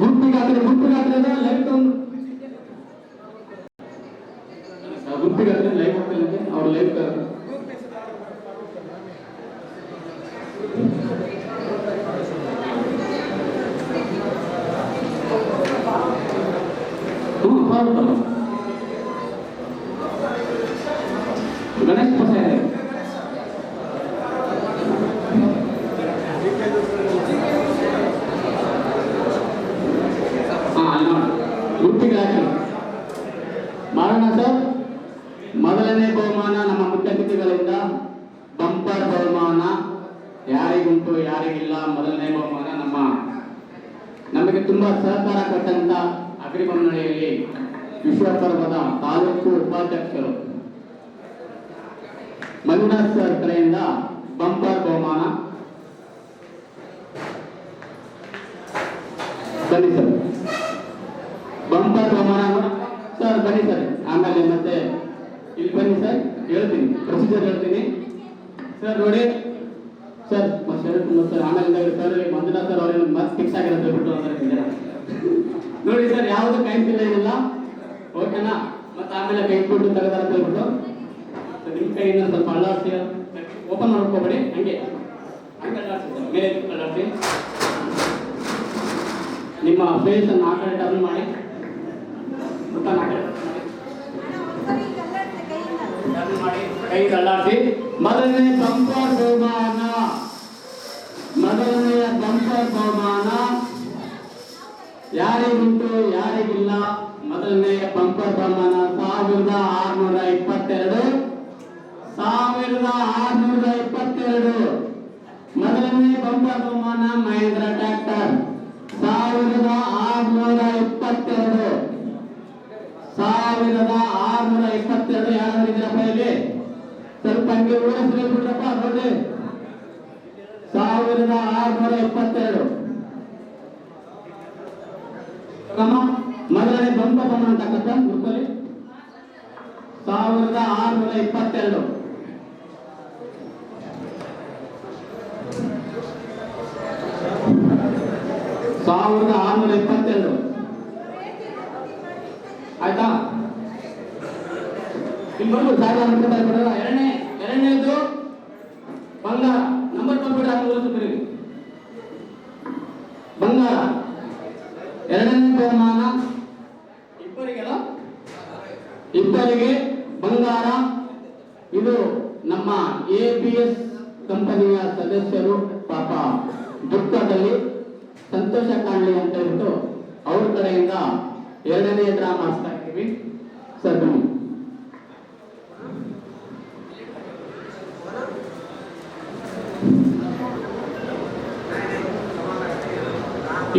ಗುಂಪಿಗಾದ್ರೆ ಲೈವ್ ತಗೊಂಡು ಗುಂಪಿಗಾದ್ರೆ ಲೈವ್ ಹೋಗ್ತಿಲ್ಲ, ಅವ್ರು ಲೈವ್ ಗಣೇಶ್ ಪ್ರಸಾದ್ ಗುಂಪಿಗೆ ಹಾಕಿ ಮಾಡೋಣ ಸರ್. ಮೊದಲನೇ ಬಹುಮಾನ ನಮ್ಮ ಮುಖ್ಯ ಅತಿಥಿಗಳಿಂದ ಬಂಪರ್ ಬಹುಮಾನ. ಯಾರಿಗುಂಟು ಯಾರಿಗಿಲ್ಲ. ಮೊದಲನೇ ಬಹುಮಾನ ನಮಗೆ ತುಂಬಾ ಸಹಕಾರ ಕೊಟ್ಟಂತ ಅಗ್ರಿಬೊಮ್ಮನಹಳ್ಳಿಯಲ್ಲಿ ವಿಶ್ವಪರ್ವದ ತಾಲೂಕು ಉಪಾಧ್ಯಕ್ಷರು ಮಂಜುನಾಥ್ ಸರ್ ಕಡೆಯಿಂದ ಬಂಪರ್ ಬಹುಮಾನ. ಬನ್ನಿ ಸರ್, ಬಂಪರ್ ಬಹುಮಾನ ಸರ್. ಬನ್ನಿ ಸರ್, ಆಮೇಲೆ ಮತ್ತೆ ಇಲ್ಲಿ ಬನ್ನಿ ಸರ್, ಹೇಳ್ತೀನಿ ಪ್ರೊಸೀಜರ್ ಹೇಳ್ತೀನಿ ಸರ್. ನೋಡಿ ಸರ್, ಸರ್ ಆಮೇಲೆ ಸರ್ ಮಂಜುನಾಥ್ ಸರ್ ಅವ್ರೇನು ಮತ್ತೆ ಫಿಕ್ಸ್ ಆಗಿರೋದು ಬಿಟ್ಟು ನೋಡಿ ಸರ್, ಯಾವುದು ಕೈ ಇಲ್ಲ, ಓಕೆನಾ? ಮತ್ತೆ ಆಮೇಲೆ ಕೈ ಕೊಟ್ಟು ತೆಗೆದಾರ ಹೇಳ್ಬಿಟ್ಟು ನಿಮ್ಮ ಕೈಯಿಂದ ಸ್ವಲ್ಪ ಅಳ್ಳಾಡ್ಸಿ, ಓಪನ್ ಮಾಡ್ಕೋಬೇಡಿ, ಹಂಗೆ ಅಳ್ಳಾಡ್ಸಿ, ಮೇಲೆ ಅಳ್ಳಾಡ್ಸಿ. ನಿಮ್ಮ ಫೇಸ್ ಅನ್ನು ಆ ಕಡೆ ಟರ್ನ್ ಮಾಡಿ, ಕೈ ಅಳ್ಳಾಡ್ಸಿ. ಮೊದಲನೇ ಬಂಪರ್ ಬಹುಮಾನ ಬಂಪರ್ ಬಹುಮಾನ ಯಾರಿಗುಂಟು ಯಾರಿಗಿಲ್ಲ. ಮೊದಲನೇ ಬಂಪರ್ ಬಹುಮಾನ 1622 ಮೊದಲನೇ ಬಂಪರ್ ಬಹುಮಾನ ಮಹೇಂದ್ರ ಟ್ರ್ಯಾಕ್ಟರ್ 1622 ಯಾರಿದ್ದೀರಪ್ಪ ಇಲ್ಲಿ ಸ್ವಲ್ಪ ಹಂಗೆ ಓಡಿಸ್ರಿ ಬಿಡ್ರಪ್ಪ ನೋಡಿ 1622 ಕ್ರಮ ಮೊದಲನೇ ಬಂಪರ್ ಬಹುಮಾನ ಅಂತಕ್ಕಂಥ ಗ್ರೂಪಲ್ಲಿ 1622 1622 ಆಯ್ತಾ. ಇನ್ನೊಂದು ಎರಡನೇದು ಬಂಗಾರ ನಂಬರ್ ಬಂದ್ಬಿಟ್ಟು ಬಂಗಾರ ಎರಡನೇ ಬಹುಮಾನ ಇಬ್ಬರಿಗೆ ಬಂಗಾರ. ಇದು ನಮ್ಮ ABS ಕಂಪನಿಯ ಸದಸ್ಯರು ಪಾಪ ದುಃಖದಲ್ಲಿ ಸಂತೋಷ ಕಾಣಲಿ ಅಂತ ಹೇಳ್ಬಿಟ್ಟು ಅವ್ರ ಕಡೆಯಿಂದ ಎರಡನೇ ಡ್ರಾ ಮಾಡಿಸ್ತಾ ಇದ್ದೀವಿ ಸರ್. ಬನ್ನಿ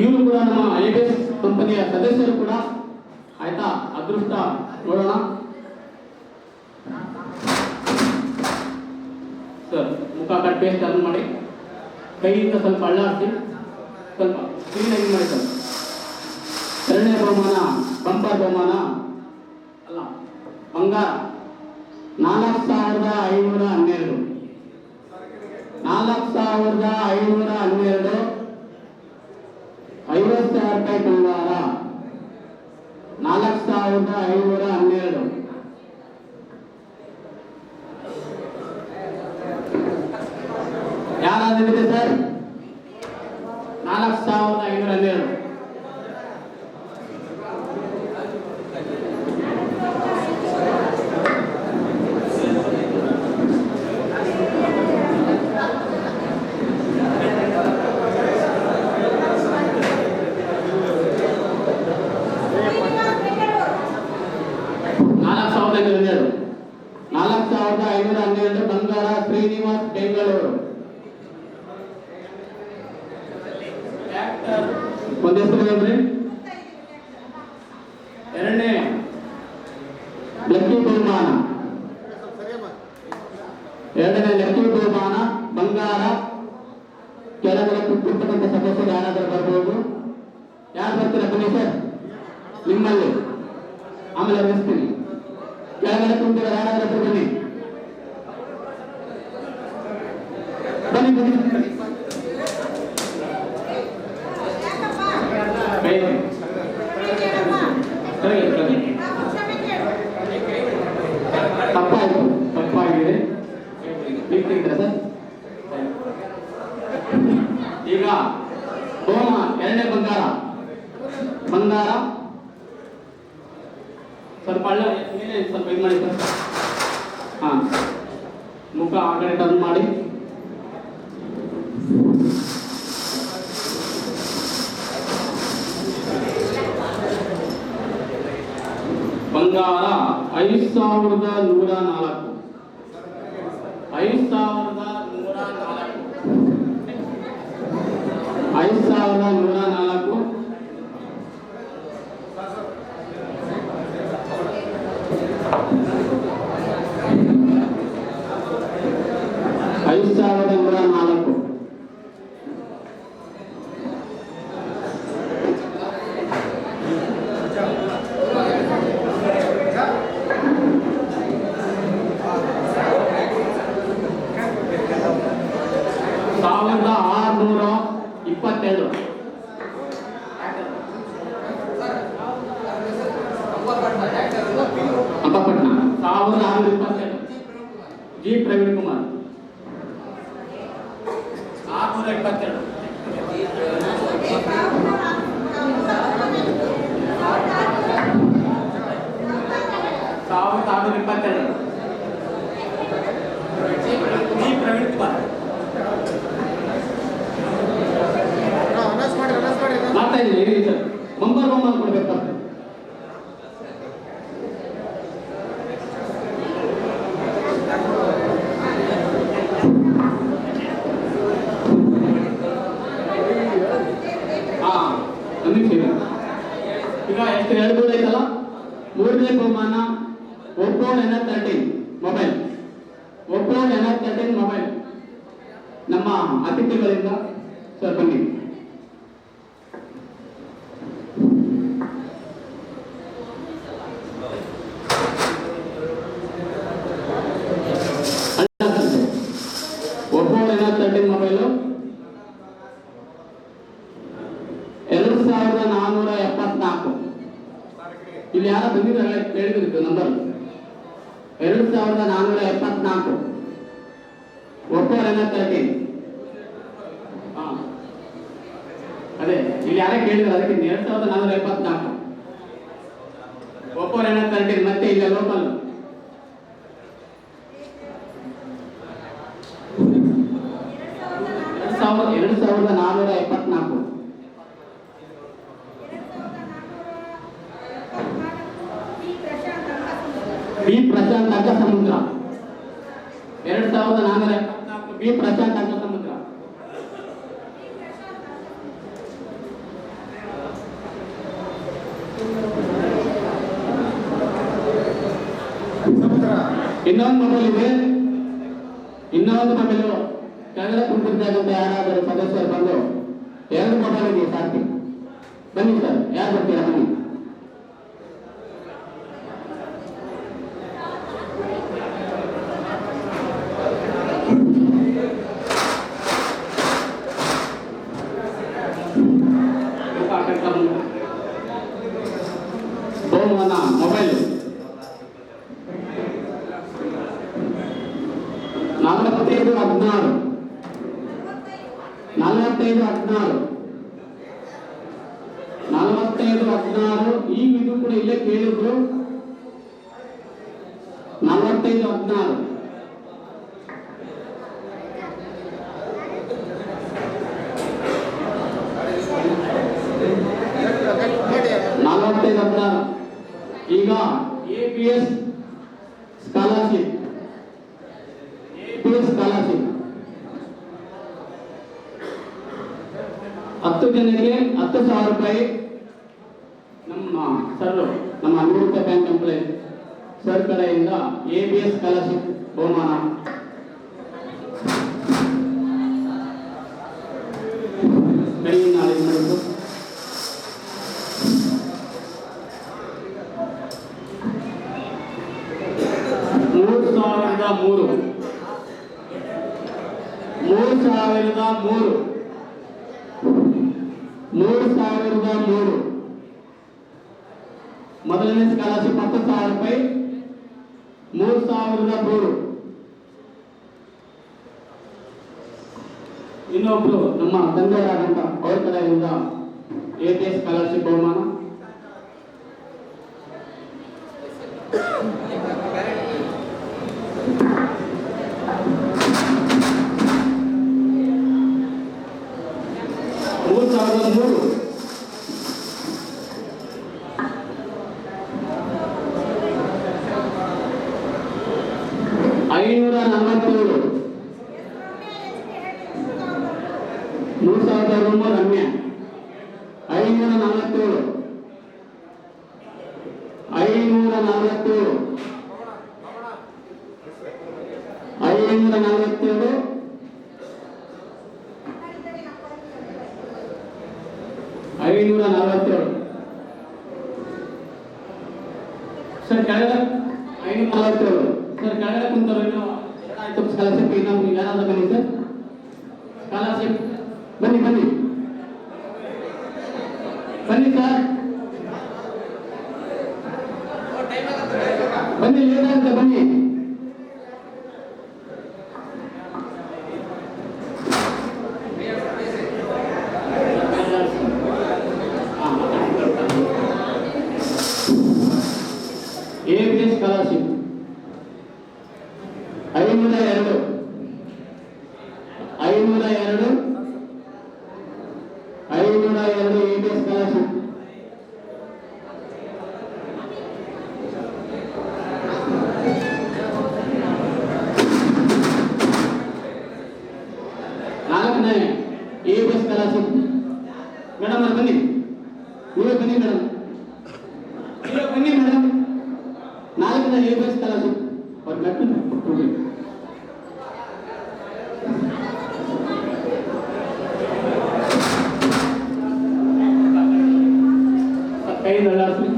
ಇವರು ಕೂಡ ನಮ್ಮ ABS ಕಂಪನಿಯ ಸದಸ್ಯರು ಕೂಡ. ಆಯ್ತಾ, ಅದೃಷ್ಟ ನೋಡೋಣ ಸರ್. ಮುಖ ಕಟ್ ಪೇಸ್ಟ್ ಟರ್ನ್ ಮಾಡಿ, ಕೈಯಿಂದ ಸ್ವಲ್ಪ ಅಳ್ಳಾಡಿಸಿ, ಸ್ವಲ್ಪ ಕ್ಲೀನಾಗಿ ಮಾಡಿ ಸರ್. ಎರಡನೇ ಬಹುಮಾನ ಬಂಪರ್ ಬಹುಮಾನ ಅಲ್ಲ ಬಂಗಾರ 4512 4512 50,000 ರೂಪಾಯಿ ಬಂಗಾರ 4512 ಯಾರಾದಿದೆ ಸರ್? 4512 4512 ಬಂಗಾರ ಶ್ರೀನಿವಾಸ್ ಬೆಂಗಳೂರು. ಒಂದ್ ಹೆಸರು ಹೇಳ್ರಿ. ಎರಡನೇ ಲಕ್ಕಿ ಬಹುಮಾನ, ಎರಡನೇ ಲಕ್ಕಿ ಬಹುಮಾನ ಬಂಗಾರ. ಕೆಳಗಡೆ ಕೂತಿರ್ತಕ್ಕಂಥ ಸದಸ್ಯರು ಯಾರಾದ್ರೂ ಬರ್ಬೋದು. ಯಾರು ಬರ್ತೀರಾ ಬನ್ನಿ ಸರ್, ನಿಮ್ಮಲ್ಲಿ ಆಮೇಲೆ ಅರ್ಪಿಸ್ತೀನಿ. ಕೆಳಗಡೆ ಕೂತಿರೋ ಯಾರಾದ್ರೂ ಬನ್ನಿ ಬನ್ನಿ ಬನ್ನಿ. ತಪ್ಪಾಗಿದೆ ಸರ್. ಈಗ ಬಹುಮಾನ ಎರಡನೇ ಬಂಗಾರ ಸ್ವಲ್ಪ ಅಲ್ಲ ಸ್ವಲ್ಪ ಇದು ಮಾಡಿ ಸರ್. ಹಾ, ಮುಖ ಆ ಕಡೆ ಟರ್ನ್ ಮಾಡಿ. ಬಂಗಾರ 5104 5104 5104 1622 ಅಂಬಪಟ್ನ 1622 ಜಿ ಪ್ರವೀಣ್ ಕುಮಾರ್ 622 1622 ಜಿ ಪ್ರವೀಣ್ ಕುಮಾರ್ ಇದ್ದೀನಿ ಹೇಳಿ ಸರ್. ಬಂಪರ್ ಬಹುಮಾನ ಕೊಡ್ಬೇಕು. ಹಾ ಒಂದು ನಿಮಿಷ ಈಗ ಎಷ್ಟು 2 ಬೋರ್ಡ್ ಐತಲ್ಲ. 3ನೇ ಬಹುಮಾನ Oppo NF13 mobile. Oppo NF13 mobile ನಮ್ಮ ಅತಿಥಿಗಳಿಂದ ಸರ್ ಬನ್ನಿ. Oppo NF13 mobile 2474. ಇಲ್ಲಿ ಯಾರ ಬಂದಿದ್ದಾರೆ ಹೇಳಿದ್ರು ನಂಬರ್ 2474 ಒಪ್ಪೋ NF13. ಅದೇ ಇಲ್ಲಿ ಯಾರೇ ಕೇಳಿದ್ರು ಅದಕ್ಕೆ 2474 ಒಪ್ಪೋ NF13. ಮತ್ತೆ ಇಲ್ಲ ಲೋಕಲ್ 2474 ಬಿ ಪ್ರಶಾಂತ್ ಅಂಕ ಸಮುದ್ರ 2474 ಬಿ ಪ್ರಶಾಂತ್ ಅಂಕ ಸಮುದ್ರ. ಇನ್ನೊಂದು ಮೊಬೈಲ್ ಇದೆ. ಇನ್ನೊಂದು ಮೊಬೈಲು ಕೆಳಗಡೆ ಕುಂತಿರ್ತಕ್ಕಂಥ ಯಾರಾದರೂ ಸದಸ್ಯರು ಬಂದು 2 ಮೊಬೈಲ್ ಇದೆ ಸಾಕಿ. ಬನ್ನಿ ಸರ್, ಯಾರು ಬರ್ತೀರಾ ಬನ್ನಿ. ಬಹುಮಾನ ಮೊಬೈಲ್ 4516 ಈಗ ಇದು ಕೂಡ ಇಲ್ಲೇ ಕೇಳಿದ್ರು. 4516 ಈಗ APS ಸ್ಕಾಲರ್ಶಿಪ್ 10 ಜನಕ್ಕೆ 10,000 ರೂಪಾಯಿ ನಮ್ಮ ಅಭಿವೃದ್ಧಿ ಬ್ಯಾಂಕ್ ಎಂಪ್ಲಾಯ್ ಸರ್ ಕಡೆಯಿಂದ APS ಸ್ಕಾಲರ್ಶಿಪ್ ಬಹುಮಾನ. ಕೈಯಿಂದ ಅರೇಂಜ್ ಮಾಡಿದ್ದು 3003 ಮೊದಲನೇ ಸ್ಕಾಲರ್ಶಿಪ್ 10,000 ರೂಪಾಯಿ 3003. ಇನ್ನೊಬ್ರು ನಮ್ಮ ತಂದೆಯವರಾದಂತ ಅವ್ರ ಕಡೆಯಿಂದ APS ಸ್ಕಾಲರ್ಶಿಪ್ ಬಹುಮಾನ. ರಮ್ಯ 547 ಸರ್ ಕೆಳಗಡೆ 547 ಸರ್ ಕೆಳಗಡೆ ಕುಂತವ್ರು ಆಯ್ತು. ಸ್ಕಾಲರ್ಶಿಪ್ ಇನ್ನೊಂದು ಯಾರಾದ್ರೂ ಬನ್ನಿ ಸರ್. ಸ್ಕಾಲರ್ಶಿಪ್ ಬನ್ನಿ ಬನ್ನಿ ಬನ್ನಿ ಸರ್, ಬನ್ನಿ ಲೇಟ್ ಆಗುತ್ತೆ ಬನ್ನಿ. APS scholarship 502 APS scholarship scholarship. Madam ಅವ್ರು ಬನ್ನಿ, ನೀವೇ ಬನ್ನಿ ಮೇಡಮ್, ನೀವೇ ಬನ್ನಿ ಮೇಡಮ್. 4ನೇ ABS ಸ್ಕಾಲರ್ಶಿಪ್ ಅವ್ರು ಮೆಟ್ಟು ಕೊಡಿ. ಕೈ ನಳ್ಳಾಡ್ಸಿ.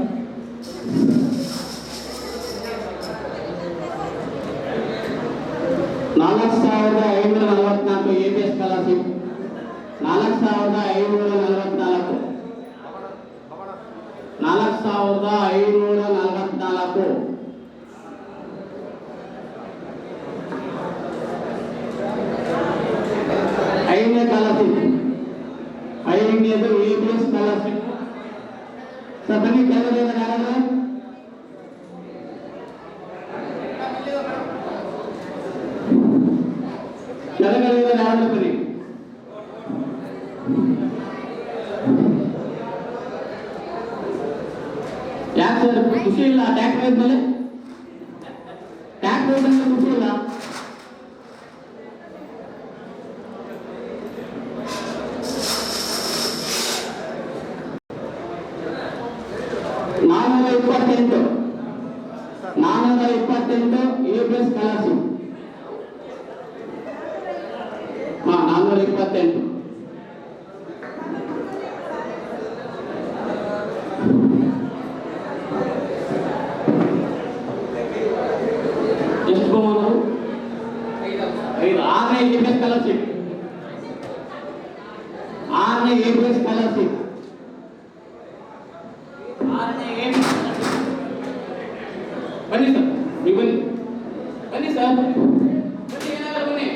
4,544 ABS ಸ್ಕಾಲರ್ಶಿಪ್. 4,544. 4,544. ಐದನೇ ಸ್ಕಾಲರ್ಶಿಪ್, 5ನೇದು ABS ಸ್ಕಾಲರ್ಶಿಪ್. ಸರ್ ಬನ್ನಿ, ಕೆಳಗಡೆ ಯಾರಾದ್ರು ಕೆಳಗಡೆ ಯಾರಾದ್ರು ಬನ್ನಿ. ಯಾಕೆ ಸರ್ ಖುಷಿ ಇಲ್ಲ? ಟ್ಯಾಕ್ಸ್ ಮೇಲೆ ಟ್ಯಾಕ್ಸ್ ಖುಷಿ ಇಲ್ಲ? ನಾನೂರ 428 ABS ಸ್ಕಾಲರ್ಶಿಪ್. 428. ಎಷ್ಟು ಬಹುಮಾನ? 5. 6ನೇ ABS ಸ್ಕಾಲರ್ಶಿಪ್. 6ನೇ ABS ಸ್ಕಾಲರ್ಶಿಪ್. 6ನೇ ABS ಸ್ಕಾಲರ್ಶಿಪ್. ಬನ್ನಿ ಸರ್, ನೀವು ಬನ್ನಿ, ಬನ್ನಿ ಸರ್, ಬನ್ನಿ, ಏನಾದ್ರು ಬನ್ನಿ.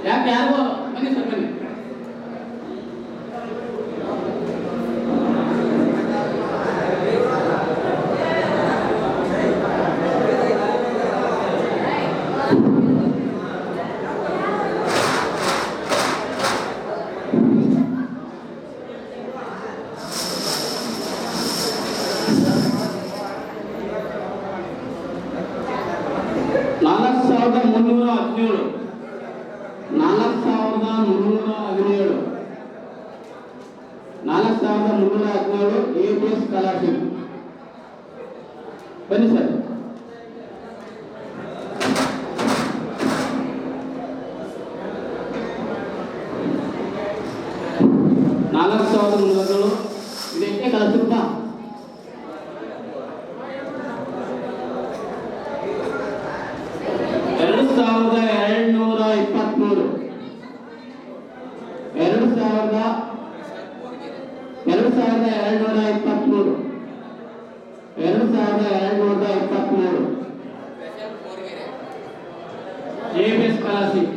ಯಾಕೆ ಯಾರು ಬನ್ನಿ ಸರ್, ಬನ್ನಿ. ABS scholarship. ಬನ್ನಿ ಸರ್. ಇದಕ್ಕೆ ಸ್ಕಾಲರ್ಶಿಪ್. 2,223. 2,223 ABS scholarship.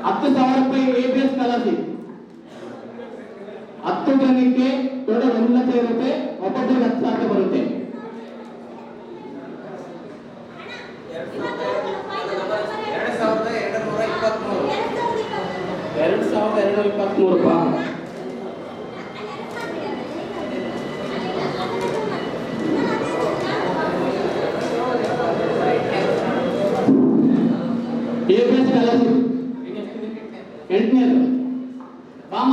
10,000 ರೂಪಾಯಿ ABS ಸ್ಕಾಲರ್ಶಿಪ್. 10 ಜನಕ್ಕೆ ಟೋಟಲ್ 1 ಲಕ್ಷ ಇರುತ್ತೆ. ಒಬ್ಬೊಬ್ಬರಿಗೆ 10,000 ಬರುತ್ತೆ. 2,223 ರೂಪಾಯಿ. ABS ಸ್ಕಾಲರ್ಶಿಪ್ 8ನೇದು. ಬಾಮ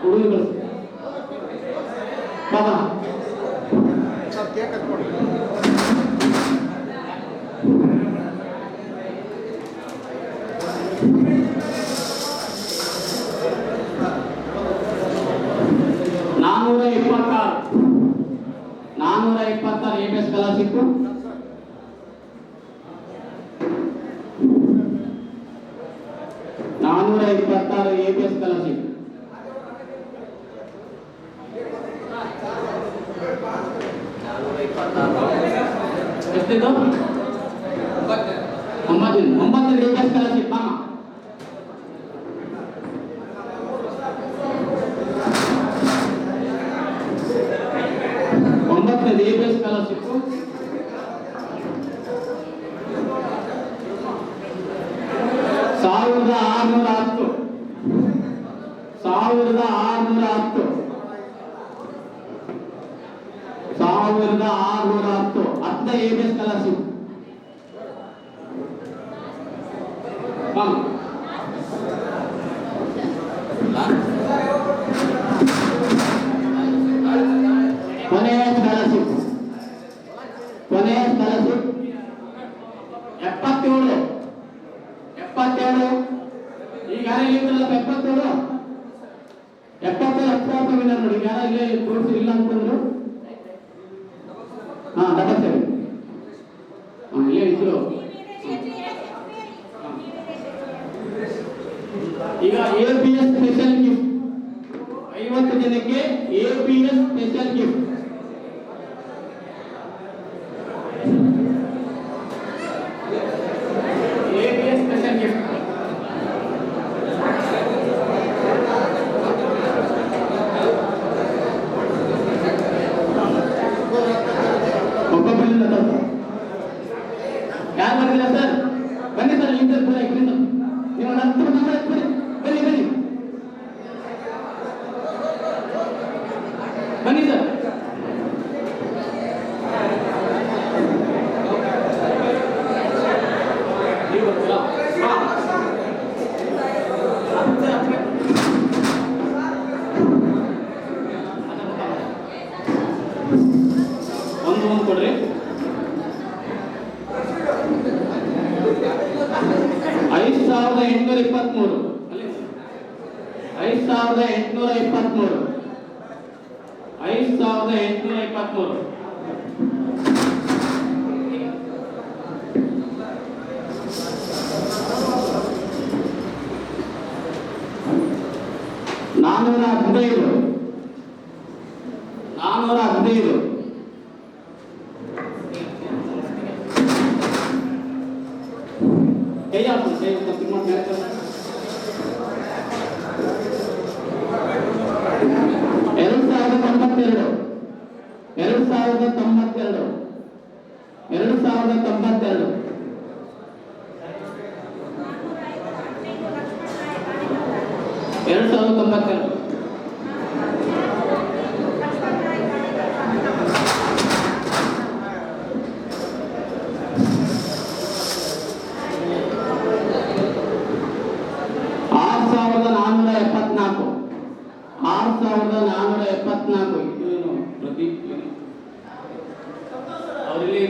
ಹುಡುಗರು ಬಾಮ ಸರ್ ಕೇಕ್ ಕಟ್ಕೊಡಿ. ABS scholarship. 426 ABS scholarship. ಎಷ್ಟಿದು? 9 ABS ಸ್ಕಾಲರ್ಶಿಪ್. ಬಾಮ 9 ABS ಸ್ಕಾಲರ್ಶಿಪ್. 1,610. 10,610 10ನೇ ABS ಸ್ಕಾಲರ್ಶಿಪ್. ಕಮ್. ಕೊನೆಯ ಸ್ಕಾಲರ್ಶಿಪ್ 77 ಈಗ ಯಾರಿಲ್ಲ 77 ವಿನ್ನರ್ ನೋಡಿ. ಯಾರಲ್ಲಿ ತೋರಿಸಿ ಇಲ್ಲ ಅಂತಂದ್ರು ಡಬಲ್ 7 ಇಲ್ಲೇ ಇದ್ರು. ಈಗ APS ಸ್ಪೆಷಲ್ ಗಿಫ್ಟ್ 50 ಜನಕ್ಕೆ APS special gift. APS special gift ಯಾರು ಬಂದಿಲ್ಲ ಸರ್? ಬನ್ನಿ ಸರ್, ಈ ಸರ್ ಪೂರ ಇಕ್ಕಿರಿ ಸರ್. ನೀವು ಬನ್ನಿ ಸರ್. ನೀವು ಬರ್ತೀರಾ? ಒಂದು ಕೊಡ್ರಿ. 5823 5823 5823 415 ಕೈ ಹಾಕು, ಕೈ ತುಂಬ ಮೇಲೆ 2092 6474 ಇದು ಪ್ರತಿ ಅವರಲ್ಲಿ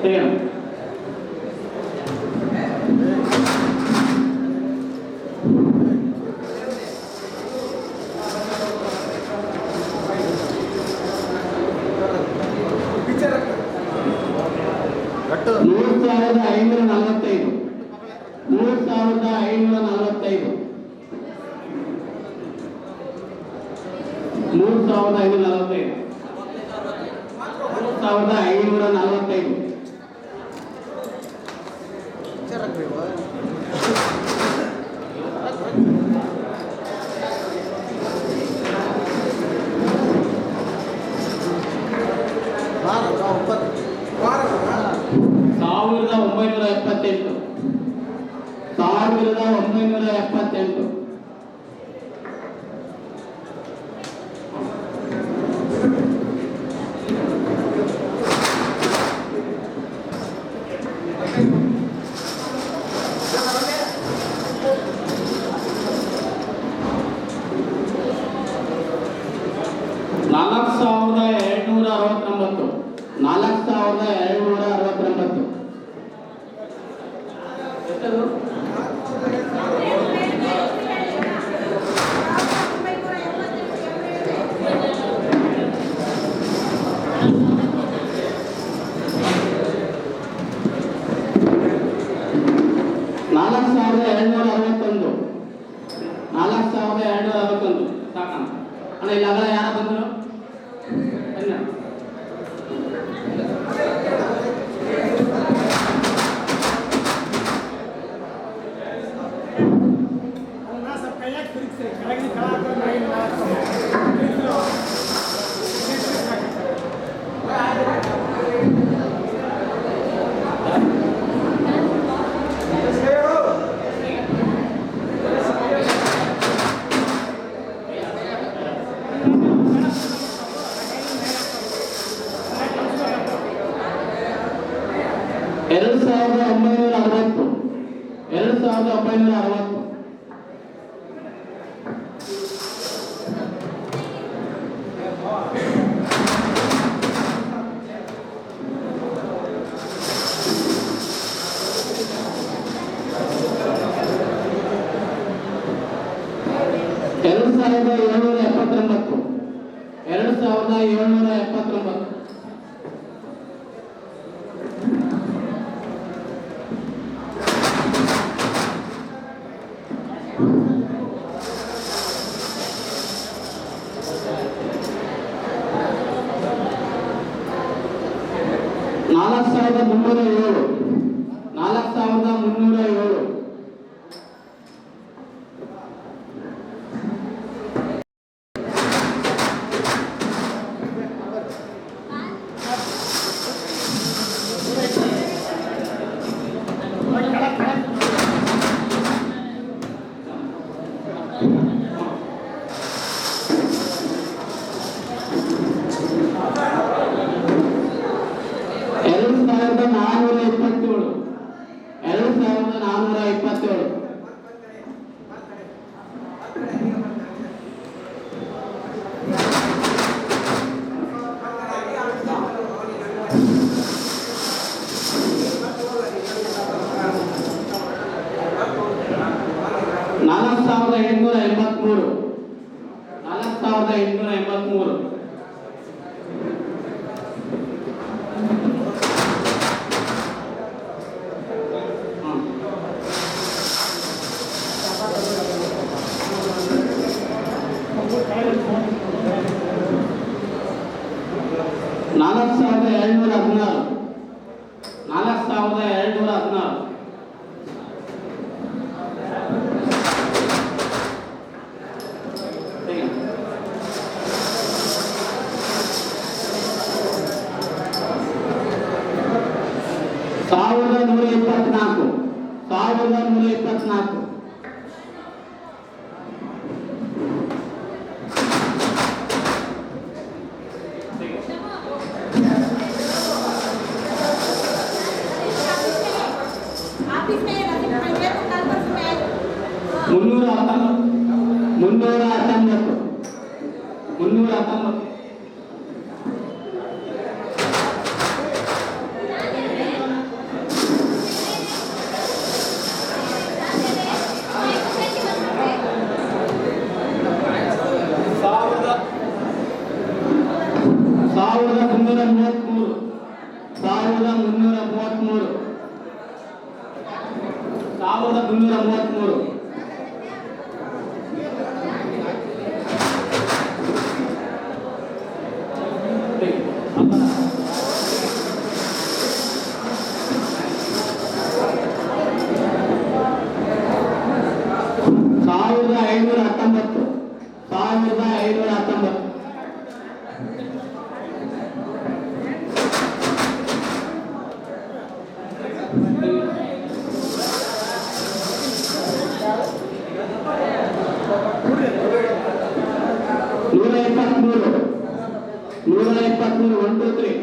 ತೆಗೆಯೋಣ. ಕಟ್ಟು 3545 3545 1978 4269 ಎಷ್ಟದು? ಸಾಕಣ ಅಣ್ಣ. ಇಲ್ಲ ಯಾರ ಬಂದರು? 4960. ಎರಡು ಸಾವಿರದ 2779. ನಾಲ್ಕು ಸಾವಿರದ 307. 4307. ಎರಡು ಸಾವಿರದ 427. ನಾಲ್ಕು ಸಾವಿರದ 883. ನಾಲ್ಕು ಸಾವಿರದ 716. ಸಾವಿರದ 124. ಮುನ್ನೂರ 19. ಸಾವಿರದ 333. ಸಾವಿರದ 519. ನೂರ 123. 1 2 3.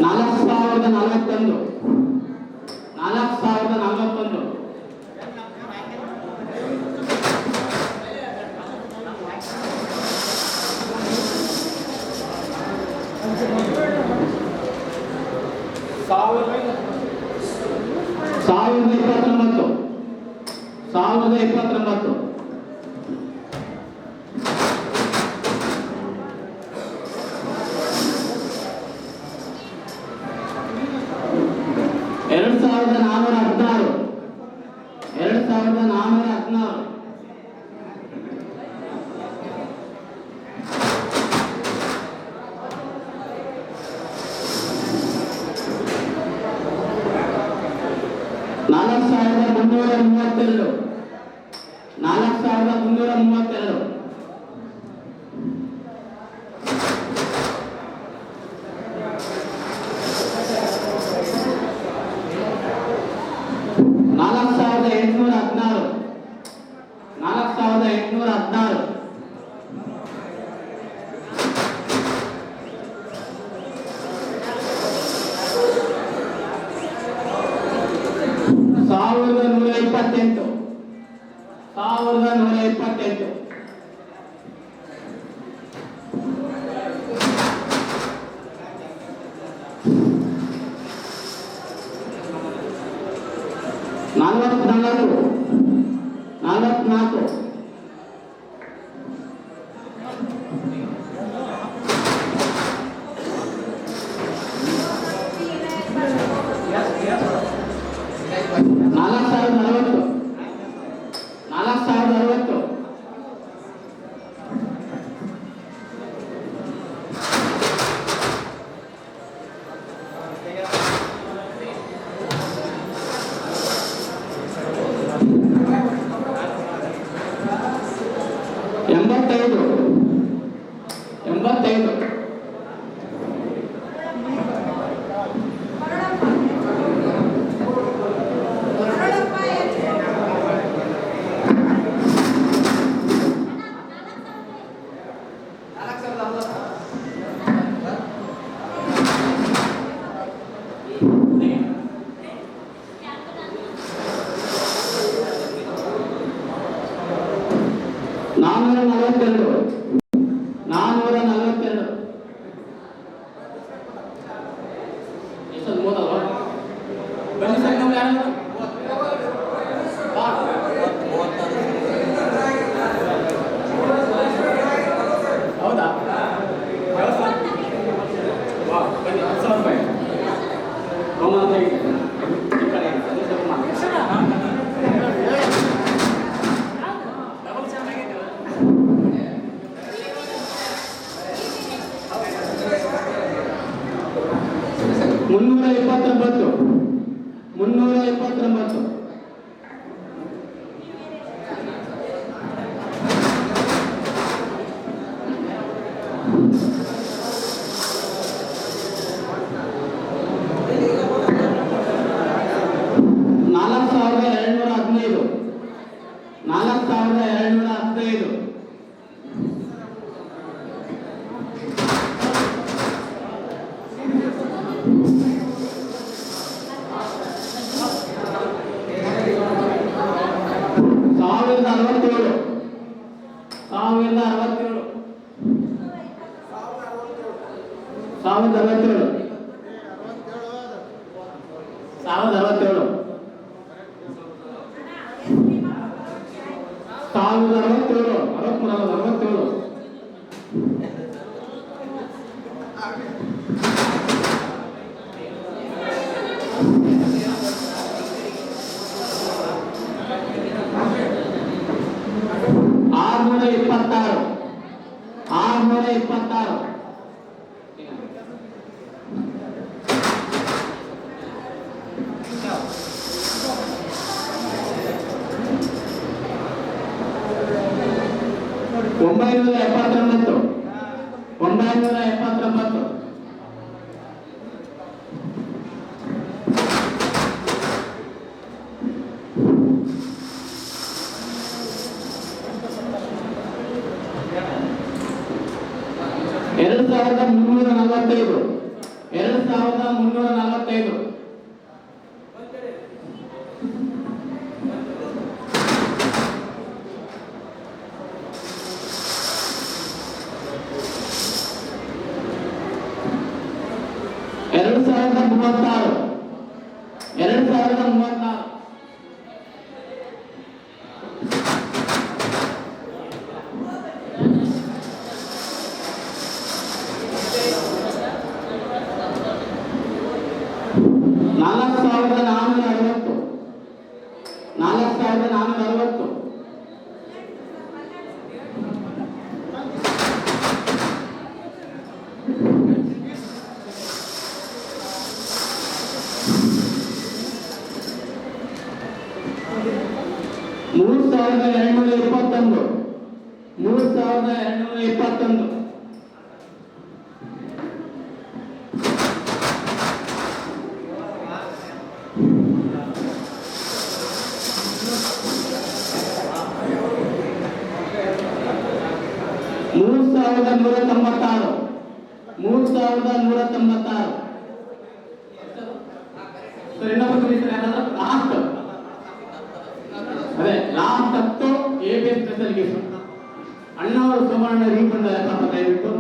ನಾಲ್ಕು ಸಾವಿರದ 15. ನಾಲ್ಕು ಸಾವಿರದ 41. ಸಾವಿರದ 29. 4416 4332 4332 4816 4816 1128 1128 44 44 4060 4060 85 442 ಎಷ್ಟು ಮೂವತ್ತಲ್ವಾ ಬನ್ನಿ ಸರ್ ನೀವು ಯಾರು ಹೌದಾ ಬನ್ನಿ 10,000 ರೂಪಾಯಿ ಬಹುಮಾನ ಮುನ್ನೂರ 329 4215 626 979 979 2345 2345 2036 4460 4460. $3221. 3221. $3196. 3196. ಇನ್ನೊಬ್ಬರು ಲಾಸ್ಟ್ ಅದೇ ಲಾಸ್ಟ್ 10 ABS ಸ್ಪೆಷಲ್ ಗಿಫ್ಟ್ ಅಣ್ಣವರು ಸುವರ್ಣ ರೀಫಂಡ್ ದಯವಿಟ್ಟು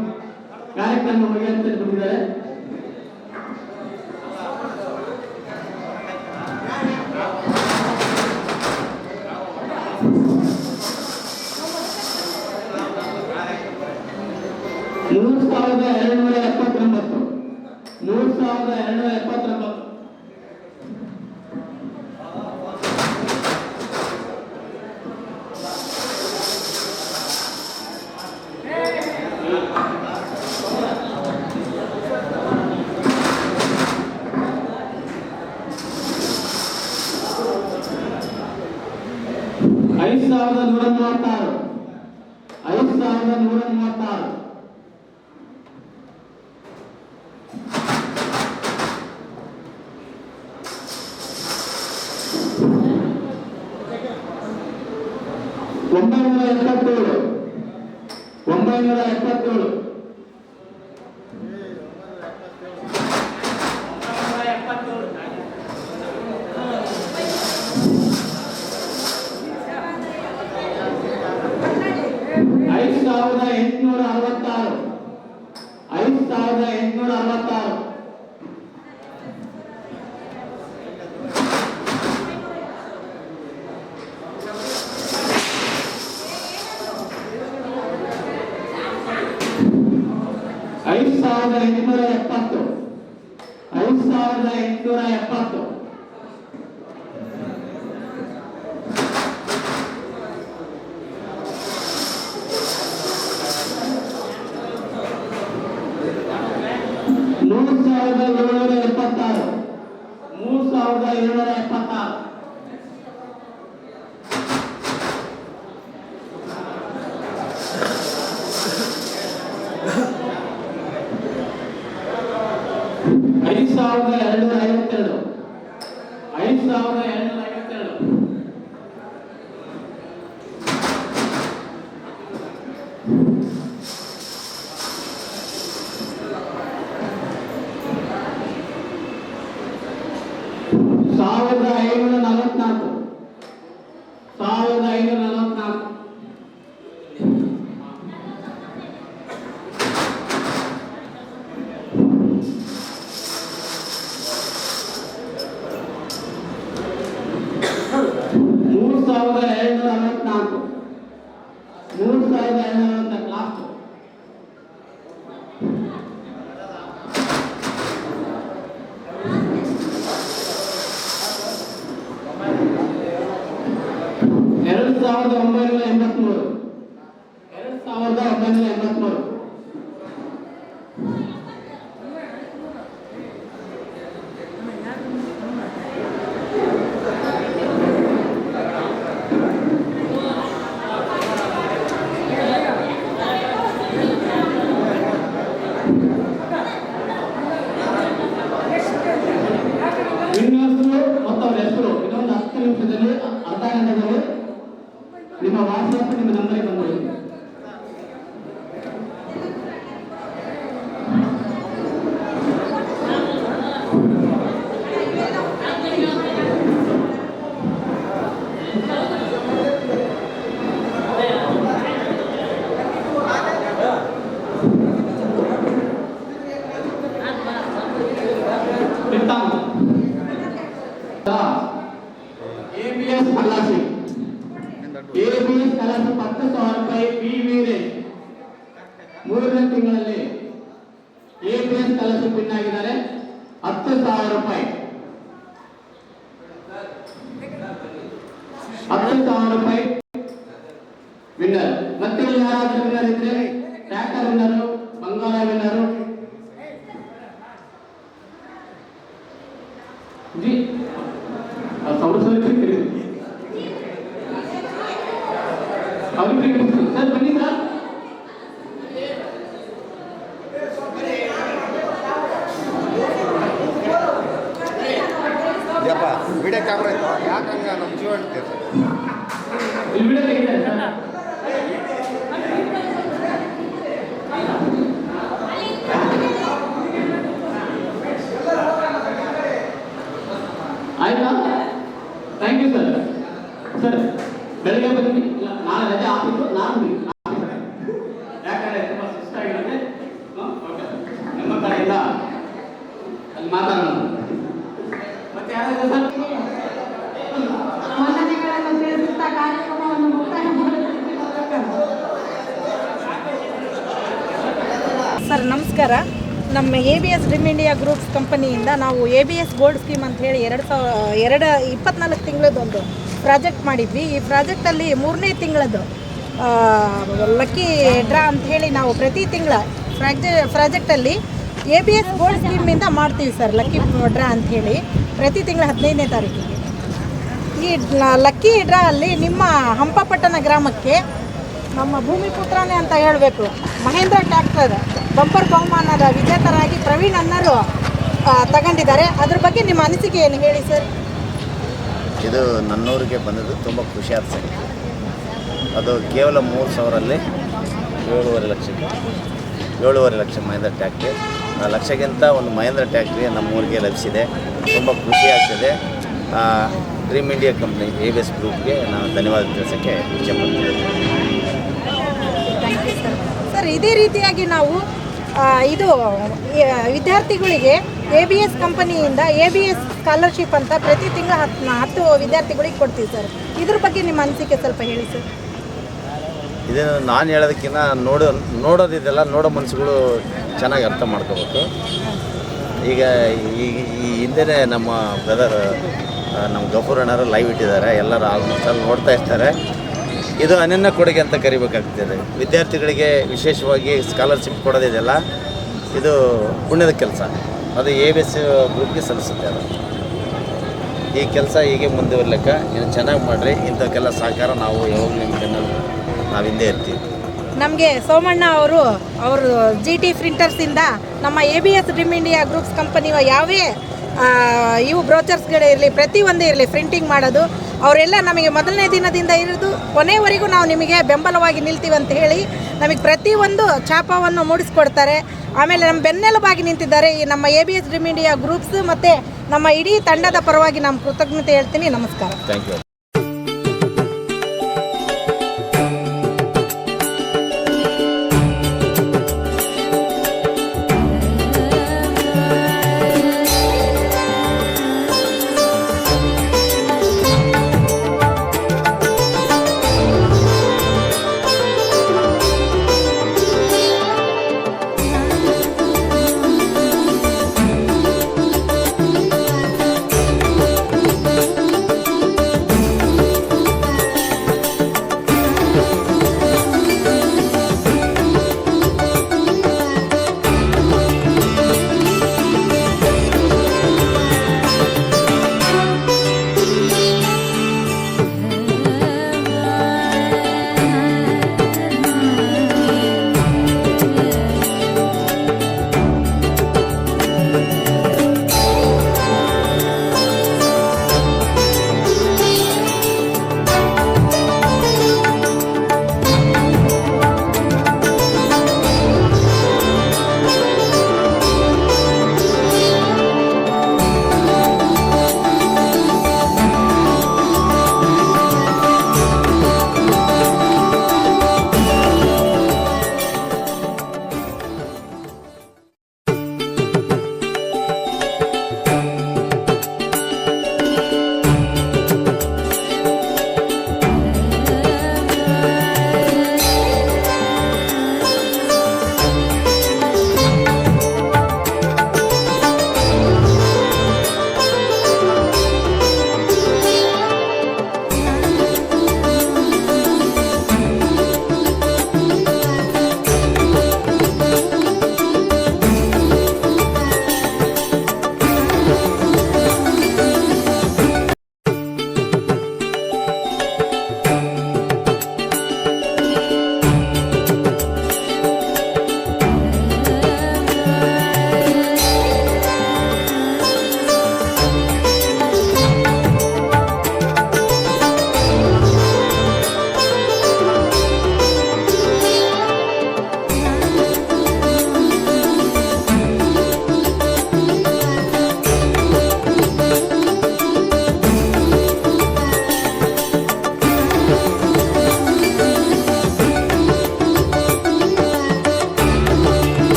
ಕಾರ್ಯಕ್ರಮ ಮುಗಿಯುತ್ತಿದ್ದಾರೆ. $3279. 3279. $5136. 5136. $977. 977. $5866. 5866. $5870. 5870. $3776. 3776. $5252. 5252. $1544. 1544. $3264. 3264 ಲಾಸ್ಟ್. $2983. 2983. ಮತ್ತು ಅವರ ಹೆಸರು ಇನ್ನೊಂದು 10 ನಿಮಿಷದಲ್ಲಿ ಅರ್ಧ ಗಂಟೆದಲ್ಲಿ ನಿಮ್ಮ ವಾಟ್ಸ್ಆಪ್ ನಿಮ್ಮ ನಂಬರಿಗೆ ಬಂದ್ಬಿಡಿ. ABS scholarship ₹10,000. ಪಿ ವೀರೇಶ್ 3ನೇ ತಿಂಗಳಲ್ಲಿ ABS ಸ್ಕಾಲರ್ಶಿಪ್ ವಿನ್ ಆಗಿದ್ದಾರೆ. ₹10,000. 10,000 ರೂಪಾಯಿ ವಿನ್ನರ್. ಮತ್ತೆ ಯಾರಾದ್ರೂ ವಿನ್ನರ್ ಇದ್ರೆ ಟ್ರ್ಯಾಕ್ಟರ್ ವಿನ್ನರು, ಬಂಗಾರ ವಿನ್ನರು. ಜಿ ಅವ್ರಿಗೆ ಸರ್ ಬನ್ನಿ ಸರ್. ಯಪ್ಪ ವಿಡಿಯೋ ಕ್ಯಾಮ್ರಾ ಇತ್ತು ಯಾಕಂಗ ನಮ್ಮ ಜೀವ ಇಡ್ತೀರಿ ಇಲ್ಲಿ ವಿಡಿಯೋ ತೆಗಿತಾರೆ ಸರ್. ಆಯ್ತಾ? Thank you sir. ಸರ್ ಬೆಳಗ್ಗೆ ಬನ್ನಿ, ಇಲ್ಲ ನಾಳೆ ರಜೆ ಆಫೀಸು, ನಾನು ಯಾಕಂದ್ರೆ ತುಂಬ ಸುಸ್ತಾಗಿರುತ್ತೆ. ಓಕೆ, ನಿಮ್ಮ ಕಡೆಯಿಂದ ಅಲ್ಲಿ ಮಾತಾಡೋಣ. ಮತ್ತೆ ಯಾರಾದ್ರೂ ಸರ್ ವಂದನೆಗಳನ್ನು ತಿಳಿಸುತ್ತಾ ಕಾರ್ಯಕ್ರಮವನ್ನು ಮುಕ್ತಾಯ ಮಾಡುತ್ತಿದ್ದೇನೆ. ಸರ್ ನಮಸ್ಕಾರ. ನಮ್ಮ ABS ಡ್ರೀಮ್ ಇಂಡಿಯಾ ಗ್ರೂಪ್ಸ್ ಕಂಪನಿಯಿಂದ ನಾವು ABS ಗೋಲ್ಡ್ ಸ್ಕೀಮ್ ಅಂತ ಹೇಳಿ 24 ತಿಂಗಳದೊಂದು ಪ್ರಾಜೆಕ್ಟ್ ಮಾಡಿದ್ವಿ. ಈ ಪ್ರಾಜೆಕ್ಟಲ್ಲಿ 3ನೇ ತಿಂಗಳದ್ದು ಲಕ್ಕಿ ಡ್ರಾ ಅಂತ ಹೇಳಿ ನಾವು ಪ್ರತಿ ತಿಂಗಳ ಪ್ರಾಜೆಕ್ಟಲ್ಲಿ ABS ಗೋಲ್ಡ್ ಸ್ಕೀಮಿಂದ ಮಾಡ್ತೀವಿ ಸರ್. ಲಕ್ಕಿ ಡ್ರಾ ಅಂತ ಹೇಳಿ ಪ್ರತಿ ತಿಂಗಳ 15ನೇ ತಾರೀಕಿಗೆ ಈ ಲಕ್ಕಿ ಡ್ರಾ ಅಲ್ಲಿ ನಿಮ್ಮ ಹಂಪಪಟ್ಟಣ ಗ್ರಾಮಕ್ಕೆ ನಮ್ಮ ಭೂಮಿಪುತ್ರನೇ ಅಂತ ಹೇಳಬೇಕು ಮಹೇಂದ್ರ ಟ್ರ್ಯಾಕ್ಟರ್ ಬಂಪರ್ ಬಹುಮಾನದ ವಿಜೇತರಾಗಿ ಪ್ರವೀಣ್ ಅನ್ನರು ತಗೊಂಡಿದ್ದಾರೆ. ಅದ್ರ ಬಗ್ಗೆ ನಿಮ್ಮ ಅನಿಸಿಕೆ ಏನು ಹೇಳಿ ಸರ್? ಇದು ನನ್ನೂರಿಗೆ ಬಂದದ್ದು ತುಂಬ ಖುಷಿಯಾದ ಸಂಗತಿ. ಅದು ಕೇವಲ 3,000ರಲ್ಲಿ 7.5 ಲಕ್ಷ ಮಹೇಂದ್ರ ಟ್ಯಾಕ್ಟ್ರಿ. ಆ ಲಕ್ಷಕ್ಕಿಂತ ಒಂದು ಮಹೇಂದ್ರ ಟ್ಯಾಕ್ಟ್ರಿ ನಮ್ಮೂರಿಗೆ ಲಭಿಸಿದೆ. ತುಂಬ ಖುಷಿ ಆಗ್ತದೆ. ಡ್ರೀಮ್ ಇಂಡಿಯಾ ಕಂಪ್ನಿ ABS ಗ್ರೂಪ್ಗೆ ನಾನು ಧನ್ಯವಾದ ತಿಳಿಸೋಕ್ಕೆ ಇಚ್ಛೆಪಡ್ತೀನಿ. Thank you sir. ಸರ್ ಇದೇ ರೀತಿಯಾಗಿ ನಾವು ಇದು ವಿದ್ಯಾರ್ಥಿಗಳಿಗೆ ABS ಕಂಪನಿಯಿಂದ ABS ಸ್ಕಾಲರ್ಶಿಪ್ ಅಂತ ಪ್ರತಿ ತಿಂಗಳ 10 ವಿದ್ಯಾರ್ಥಿಗಳಿಗೆ ಕೊಡ್ತೀವಿ ಸರ್. ಇದ್ರ ಬಗ್ಗೆ ನಿಮ್ಮ ಅನಿಸಿಕೆ ಸ್ವಲ್ಪ ಹೇಳಿ ಸರ್. ಇದನ್ನು ನಾನು ಹೇಳೋದಕ್ಕಿಂತ ನೋಡೋದಿದೆಲ್ಲ ನೋಡೋ ಮನಸ್ಸುಗಳು ಚೆನ್ನಾಗಿ ಅರ್ಥ ಮಾಡ್ಕೋಬೇಕು. ಈಗ ಈ ಹಿಂದೆ ನಮ್ಮ ಬ್ರದರ್ ನಮ್ಮ ಗಫೂರ್ ಅಣ್ಣರು ಲೈವ್ ಇಟ್ಟಿದ್ದಾರೆ. ಎಲ್ಲರೂ ಆಲ್ಮೋಸ್ಟ್ ಅಲ್ಲಿ ನೋಡ್ತಾ ಇರ್ತಾರೆ. ಇದು ಅನನ್ಯ ಕೊಡುಗೆ ಅಂತ ಕರಿಬೇಕಾಗ್ತದೆ. ವಿದ್ಯಾರ್ಥಿಗಳಿಗೆ ವಿಶೇಷವಾಗಿ ಸ್ಕಾಲರ್ಶಿಪ್ ಕೊಡೋದಿದೆಯಲ್ಲ, ಇದು ಪುಣ್ಯದ ಕೆಲಸ. ಅದು ABS ಗ್ರೂಪ್ಗೆ ಸಲ್ಲಿಸುತ್ತೆ. ಅದು ಈ ಕೆಲಸ ಹೀಗೆ ಮುಂದುವರ್ಲಿಕ್ಕೆ ಇನ್ನು ಚೆನ್ನಾಗಿ ಮಾಡಿರಿ. ಇಂಥಕ್ಕೆಲ್ಲ ಸಹಕಾರ ನಾವು ಯಾವಾಗಲೂ ನಿಮ್ಮ ಬೆನ್ನಲ್ಲಿ ನಾವು ಹಿಂದೆ ಇರ್ತೀವಿ. ನಮಗೆ ಸೋಮಣ್ಣ ಅವರು GT ಪ್ರಿಂಟರ್ಸಿಂದ ನಮ್ಮ ABS ಡ್ರೀಮ್ ಇಂಡಿಯಾ ಗ್ರೂಪ್ಸ್ ಕಂಪನಿಯ ಯಾವೇ ಇವು ಬ್ರೋಚರ್ಸ್ಗಳಿರಲಿ ಪ್ರತಿಯೊಂದೇ ಇರಲಿ ಪ್ರಿಂಟಿಂಗ್ ಮಾಡೋದು ಅವರೆಲ್ಲ ನಮಗೆ ಮೊದಲನೇ ದಿನದಿಂದ ಇರೋದು ಕೊನೆಯವರೆಗೂ ನಾವು ನಿಮಗೆ ಬೆಂಬಲವಾಗಿ ನಿಲ್ತೀವಿ ಅಂತ ಹೇಳಿ ನಮಗೆ ಪ್ರತಿಯೊಂದು ಛಾಪವನ್ನು ಮೂಡಿಸ್ಕೊಡ್ತಾರೆ. ಆಮೇಲೆ ನಮ್ಮ ಬೆನ್ನೆಲುಬಾಗಿ ನಿಂತಿದ್ದಾರೆ ಈ ನಮ್ಮ ABS ಡ್ರೀಮ್ ಇಂಡಿಯಾ ಗ್ರೂಪ್ಸ್ ಮತ್ತು ನಮ್ಮ ಇಡೀ ತಂಡದ ಪರವಾಗಿ ನಮ್ಮ ಕೃತಜ್ಞತೆ ಹೇಳ್ತೀನಿ. ನಮಸ್ಕಾರ. Thank you.